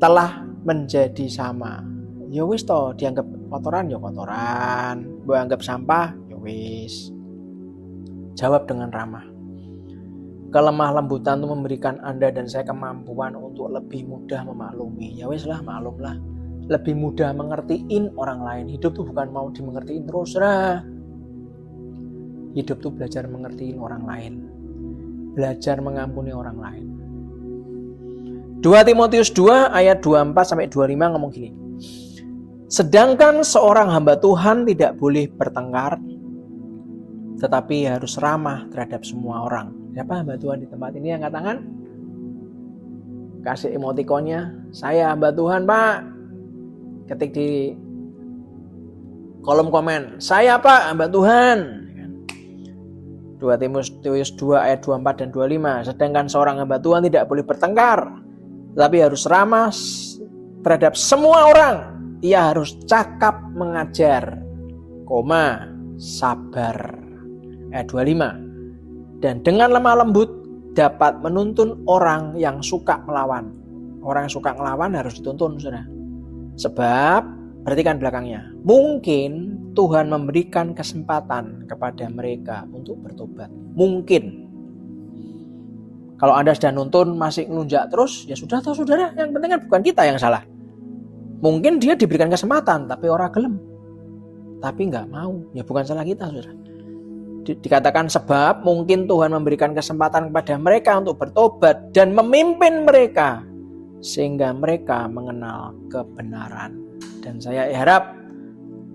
telah menjadi sama. Ya wis toh, dianggap kotoran ya kotoran, dianggap sampah ya wis. Jawab dengan ramah. Kelemah lembutan itu memberikan Anda dan saya kemampuan untuk lebih mudah memaklumi. Ya wis lah, maklumlah. Lebih mudah mengertiin orang lain. Hidup tuh bukan mau dimengertiin terus lah. Hidup tuh belajar mengertiin orang lain. Belajar mengampuni orang lain. 2 Timotius 2 ayat 24 sampai 25 ngomong gini. Sedangkan seorang hamba Tuhan tidak boleh bertengkar, tetapi harus ramah terhadap semua orang. Siapa hamba Tuhan di tempat ini yang angkat tangan? Kasih emotikonnya. Saya hamba Tuhan, Pak. Ketik di kolom komen. Saya Pak, hamba Tuhan. 2 Timotius 2 ayat 24 dan 25. Sedangkan seorang hamba Tuhan tidak boleh bertengkar, tetapi harus ramah terhadap semua orang. Ia harus cakap mengajar, sabar. Ayat 25. Dan dengan lemah lembut dapat menuntun orang yang suka melawan. Orang yang suka melawan harus dituntun, saudara. Sebab, perhatikan belakangnya, mungkin Tuhan memberikan kesempatan kepada mereka untuk bertobat. Mungkin. Kalau Anda sudah nuntun masih ngelunjak terus, ya sudah tahu saudara, yang penting kan bukan kita yang salah. Mungkin dia diberikan kesempatan tapi ora gelem. Tapi nggak mau. Ya bukan salah kita, Saudara. Dikatakan sebab mungkin Tuhan memberikan kesempatan kepada mereka untuk bertobat dan memimpin mereka sehingga mereka mengenal kebenaran. Dan saya harap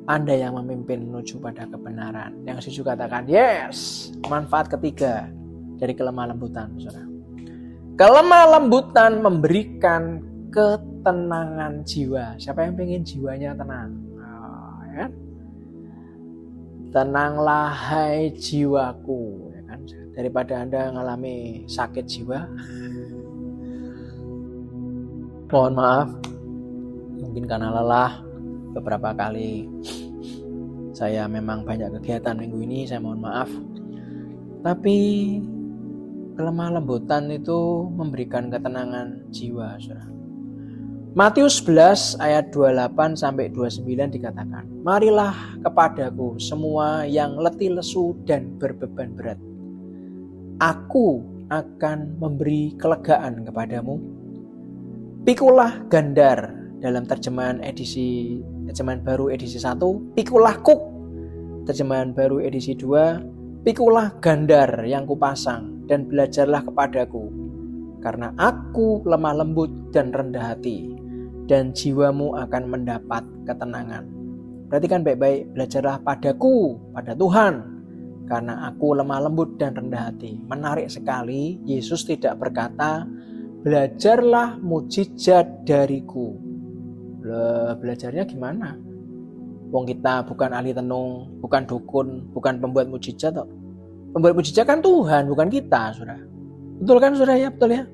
Anda yang memimpin menuju pada kebenaran. Yang setuju katakan yes. Manfaat ketiga dari kelemah lembutan, Saudara. Kelemah lembutan memberikan ketenangan jiwa. Siapa yang pengen jiwanya tenang? Ya? Tenanglah hai jiwaku, ya kan? Daripada Anda mengalami sakit jiwa. Mohon maaf, mungkin karena lelah beberapa kali saya memang banyak kegiatan minggu ini, saya mohon maaf. Tapi kelemah lembutan itu memberikan ketenangan jiwa, Saudara. Matius 11 ayat 28 sampai 29 dikatakan, marilah kepadaku semua yang letih lesu dan berbeban berat. Aku akan memberi kelegaan kepadamu. Pikulah gandar dalam terjemahan baru edisi 1, pikulah kuk. Terjemahan baru edisi 2, pikulah gandar yang kupasang dan belajarlah kepadaku. Karena aku lemah lembut dan rendah hati, dan jiwamu akan mendapat ketenangan. Perhatikan baik-baik, belajarlah padaku, pada Tuhan, karena aku lemah lembut dan rendah hati. Menarik sekali, Yesus tidak berkata, belajarlah mujizat dariku. Belajarnya gimana? Wong kita bukan ahli tenung, bukan dukun, bukan pembuat mujizat. Pembuat mujizat kan Tuhan, bukan kita, Saudara. Betul kan, Saudara? Ya, betul ya.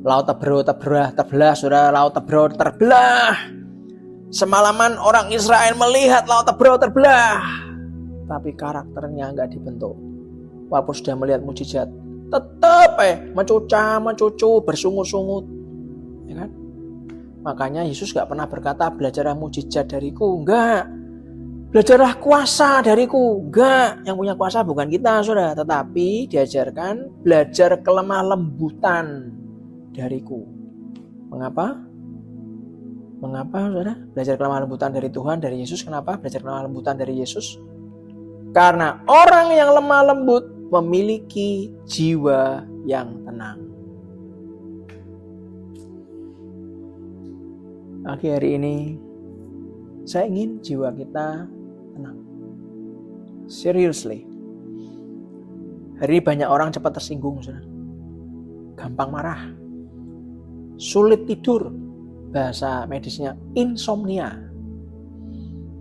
Laut terbelah, Saudara. Laut terbelah. Semalaman orang Israel melihat laut terbelah. Tapi karakternya enggak dibentuk. Walaupun sudah melihat mujizat, tetap mencucu, bersungut-sungut. Ya kan? Makanya Yesus enggak pernah berkata belajarlah mujizat dariku. Enggak. Belajarlah kuasa dariku. Enggak. Yang punya kuasa bukan kita, Saudara. Tetapi diajarkan belajar kelemah lembutan dariku. Mengapa? Mengapa, Saudara? Belajar kelemah lembutan dari Tuhan, dari Yesus. Kenapa belajar kelemah lembutan dari Yesus? Karena orang yang lemah lembut memiliki jiwa yang tenang. Akhir hari ini saya ingin jiwa kita tenang. Seriously. Hari ini banyak orang cepat tersinggung, Saudara. Gampang marah. Sulit tidur, bahasa medisnya insomnia,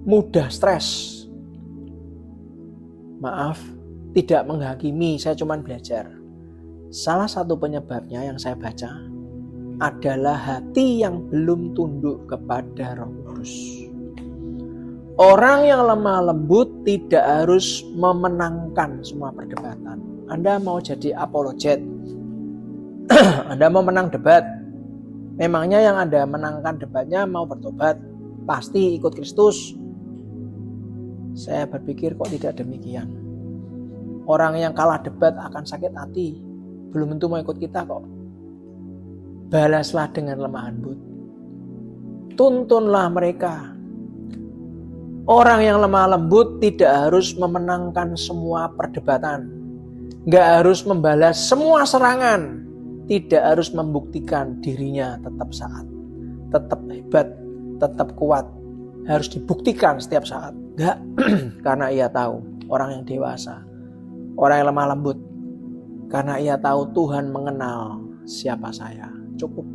mudah stres. Maaf, tidak menghakimi, saya cuma belajar. Salah satu penyebabnya yang saya baca adalah hati yang belum tunduk kepada Roh Kudus. Orang yang lemah lembut tidak harus memenangkan semua perdebatan. Anda mau jadi apologet, Anda mau menang debat, memangnya yang Anda menangkan debatnya mau bertobat, pasti ikut Kristus? Saya berpikir kok tidak demikian. Orang yang kalah debat akan sakit hati, belum tentu mau ikut kita kok. Balaslah dengan lemah lembut. Tuntunlah mereka. Orang yang lemah lembut tidak harus memenangkan semua perdebatan, gak harus membalas semua serangan, tidak harus membuktikan dirinya tetap hebat, tetap kuat. Harus dibuktikan setiap saat. Enggak, karena ia tahu orang yang dewasa, orang yang lemah lembut, karena ia tahu Tuhan mengenal siapa saya. Cukup.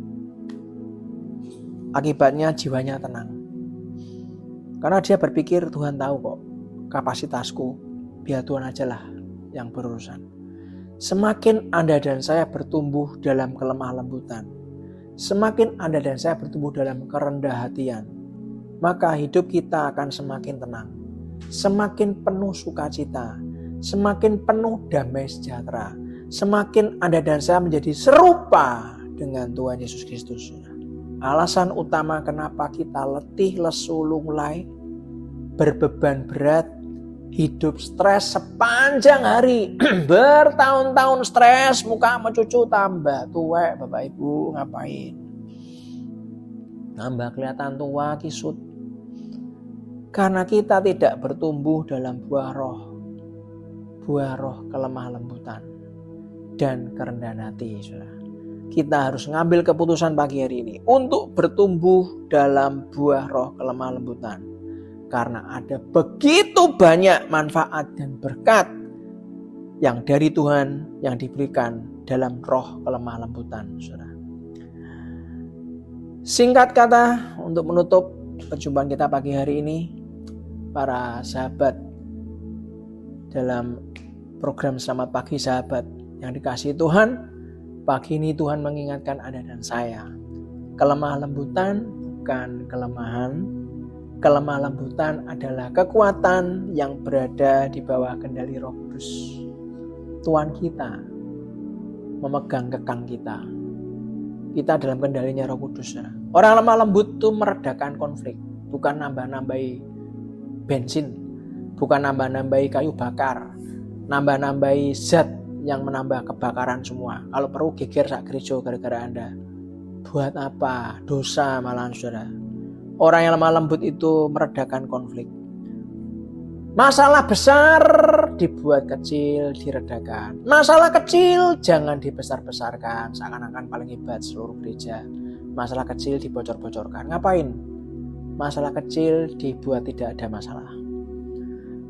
Akibatnya jiwanya tenang. Karena dia berpikir Tuhan tahu kok kapasitasku, biar Tuhan ajalah yang berurusan. Semakin Anda dan saya bertumbuh dalam kelemah lembutan, semakin Anda dan saya bertumbuh dalam kerendah hatian, maka hidup kita akan semakin tenang, semakin penuh sukacita, semakin penuh damai sejahtera, semakin Anda dan saya menjadi serupa dengan Tuhan Yesus Kristus. Alasan utama kenapa kita letih, lesu, lunglai, berbeban berat, hidup stres sepanjang hari, bertahun-tahun stres, muka mencucu tambah tuwek, Bapak Ibu ngapain? nambah kelihatan tua, kisut. Karena kita tidak bertumbuh dalam buah roh kelemah lembutan dan kerendahan hati. Saudara. Kita harus ngambil keputusan pagi hari ini untuk bertumbuh dalam buah roh kelemah lembutan. Karena ada begitu banyak manfaat dan berkat yang dari Tuhan yang diberikan dalam roh kelemah lembutan. Saudara. Singkat kata untuk menutup perjumpaan kita pagi hari ini, para sahabat dalam program Selamat Pagi Sahabat yang dikasihi Tuhan, pagi ini Tuhan mengingatkan Anda dan saya, kelemah lembutan bukan kelemahan. Kelemah lembutan adalah kekuatan yang berada di bawah kendali Roh Kudus. Tuhan kita memegang kekang kita. Kita dalam kendalinya Roh Kudus. Orang lemah lembut itu meredakan konflik, bukan nambah-nambahi bensin, bukan nambah-nambahi kayu bakar, nambah-nambahi zat yang menambah kebakaran semua. Kalau perlu geger sak gereja gara-gara Anda. Buat apa? Dosa malahan saudara. Orang yang lemah lembut itu meredakan konflik. Masalah besar dibuat kecil, diredakan. Masalah kecil jangan dibesar-besarkan, seakan-akan paling hebat seluruh gereja. Masalah kecil dibocor-bocorkan. Ngapain? Masalah kecil dibuat tidak ada masalah.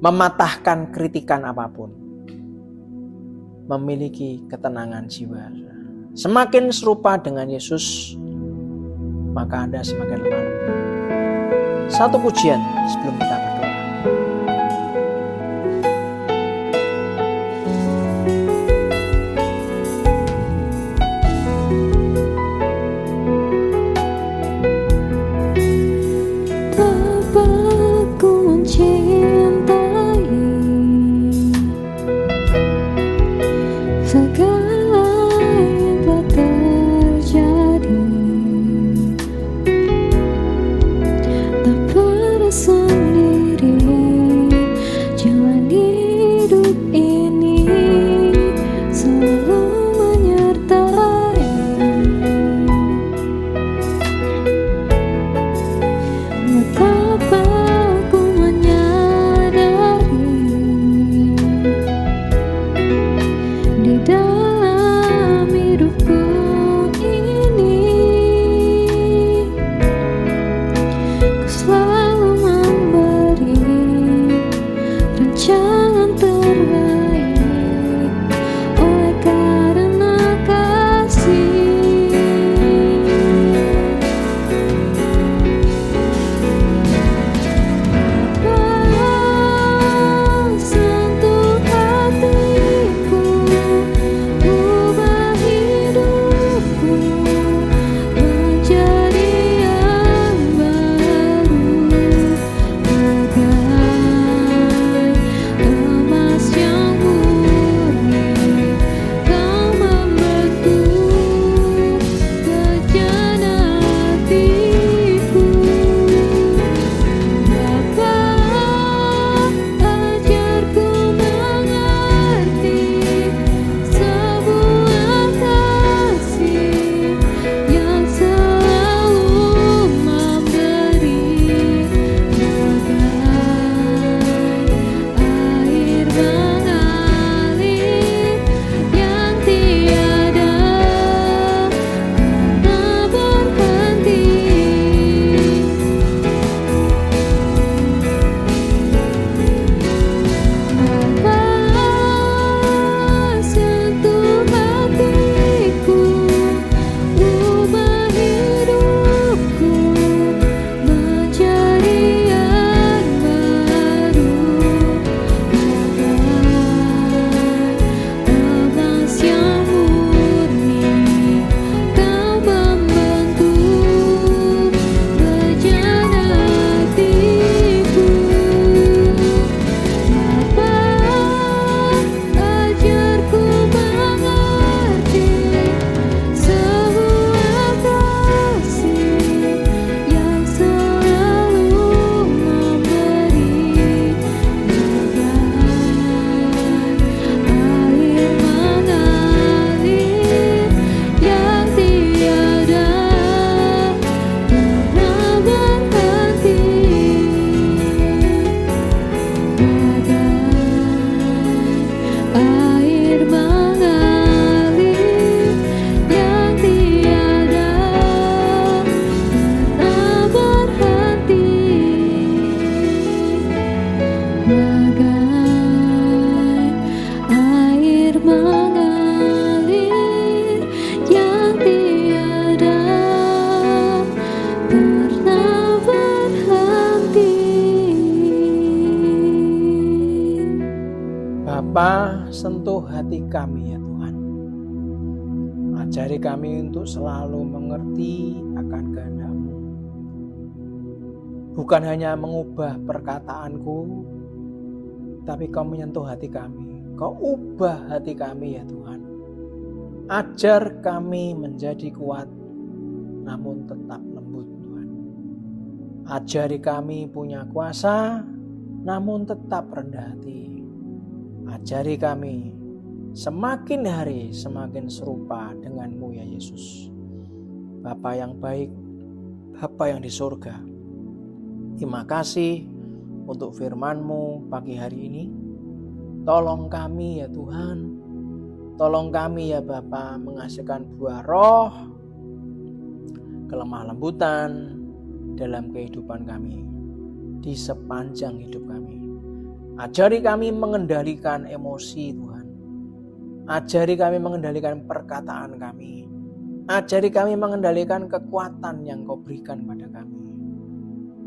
Mematahkan kritikan apapun. Memiliki ketenangan jiwa. Semakin serupa dengan Yesus, maka Anda semakin lemah lembut. Satu pujian sebelum kita berdoa. Bapakku mencintai segala yang telah terjadi, tak pada sendiri. Bapa, sentuh hati kami ya Tuhan. Ajari kami untuk selalu mengerti akan kehendak-Mu. Bukan hanya mengubah perkataanku, tapi Kau menyentuh hati kami. Kau ubah hati kami ya Tuhan. Ajar kami menjadi kuat, namun tetap lembut Tuhan. Ajari kami punya kuasa, namun tetap rendah hati. Ajari kami semakin hari semakin serupa dengan-Mu ya Yesus. Bapa yang baik, Bapa yang di surga, terima kasih untuk firman-Mu pagi hari ini. Tolong kami ya Tuhan, tolong kami ya Bapa menghasilkan buah roh, kelemah lembutan dalam kehidupan kami, di sepanjang hidup kami. Ajari kami mengendalikan emosi Tuhan. Ajari kami mengendalikan perkataan kami. Ajari kami mengendalikan kekuatan yang Kau berikan pada kami.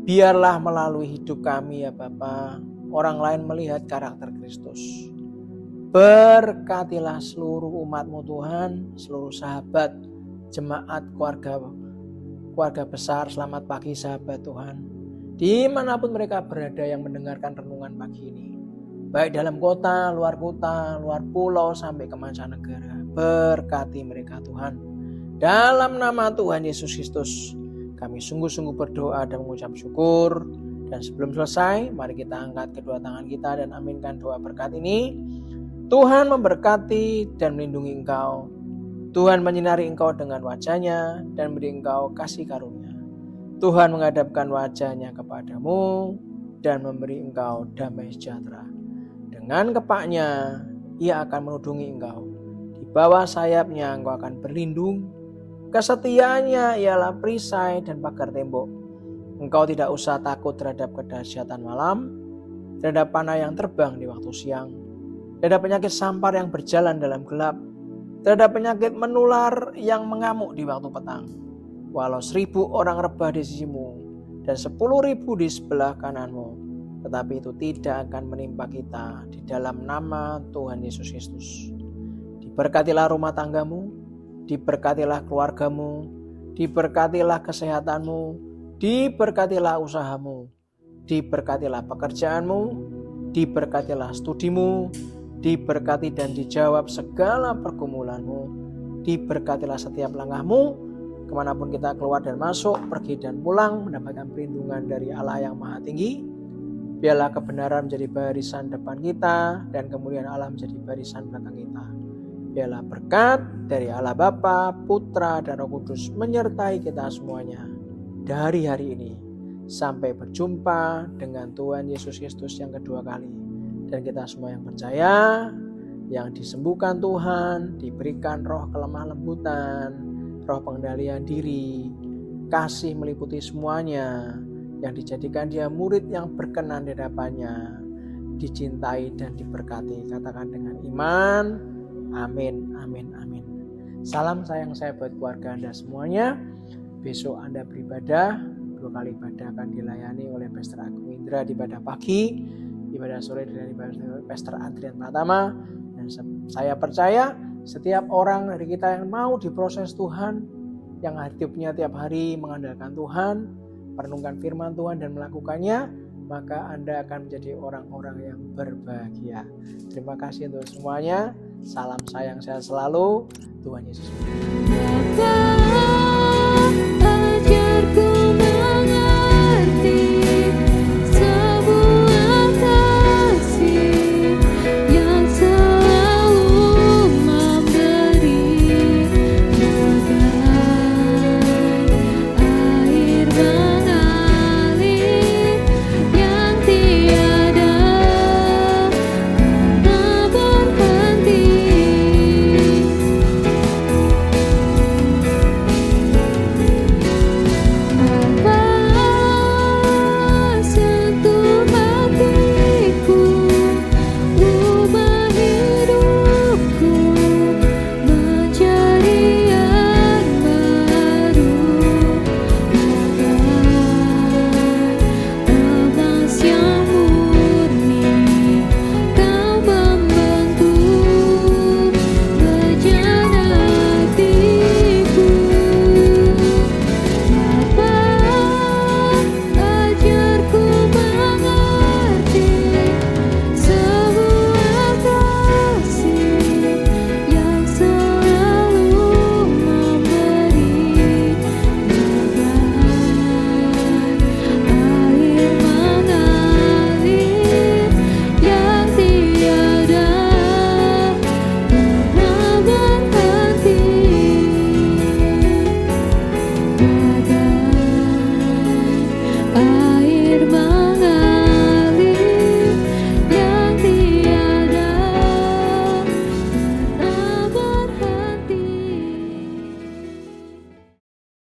Biarlah melalui hidup kami ya Bapa, orang lain melihat karakter Kristus. Berkatilah seluruh umat-Mu Tuhan, seluruh sahabat, jemaat, keluarga besar. Selamat pagi sahabat Tuhan. Dimanapun mereka berada yang mendengarkan renungan pagi ini, baik dalam kota, luar pulau, sampai ke mancanegara. Berkati mereka Tuhan. Dalam nama Tuhan Yesus Kristus, kami sungguh-sungguh berdoa dan mengucap syukur. Dan sebelum selesai, mari kita angkat kedua tangan kita dan aminkan doa berkat ini. Tuhan memberkati dan melindungi engkau. Tuhan menyinari engkau dengan wajah-Nya dan beri engkau kasih karunia. Tuhan menghadapkan wajah-Nya kepadamu dan memberi engkau damai sejahtera. Dengan kepaknya, Ia akan menudungi engkau. Di bawah sayap-Nya engkau akan berlindung. Kesetiaannya ialah perisai dan pagar tembok. Engkau tidak usah takut terhadap kedahsyatan malam, terhadap panah yang terbang di waktu siang, terhadap penyakit sampar yang berjalan dalam gelap, terhadap penyakit menular yang mengamuk di waktu petang. Walau 1000 orang rebah di sisimu dan 10.000 di sebelah kananmu, tetapi itu tidak akan menimpa kita di dalam nama Tuhan Yesus Kristus. Diberkatilah rumah tanggamu, diberkatilah keluargamu, diberkatilah kesehatanmu, diberkatilah usahamu, diberkatilah pekerjaanmu, diberkatilah studimu, diberkati dan dijawab segala pergumulanmu, diberkatilah setiap langkahmu, kemanapun kita keluar dan masuk, pergi dan pulang, mendapatkan perlindungan dari Allah yang Maha Tinggi. Biarlah kebenaran menjadi barisan depan kita dan kemuliaan Allah menjadi barisan belakang kita. Biarlah berkat dari Allah Bapa, Putra, dan Roh Kudus menyertai kita semuanya dari hari ini sampai berjumpa dengan Tuhan Yesus Kristus yang kedua kali. Dan kita semua yang percaya, yang disembuhkan Tuhan, diberikan roh kelemah lembutan, roh pengendalian diri, kasih meliputi semuanya, yang dijadikan dia murid yang berkenan di hadapannya, dicintai dan diberkati. Katakan dengan iman, amin, amin, amin. Salam sayang saya buat keluarga Anda semuanya. Besok Anda beribadah, 2 kali ibadah akan dilayani oleh Pastor Agung Indra di ibadah pagi, ibadah sore dari Pastor Adrian Pratama. Dan saya percaya setiap orang dari kita yang mau diproses Tuhan, yang hidupnya tiap hari mengandalkan Tuhan, merenungkan firman Tuhan dan melakukannya, maka Anda akan menjadi orang-orang yang berbahagia. Terima kasih untuk semuanya. Salam sayang sehat selalu. Tuhan Yesus.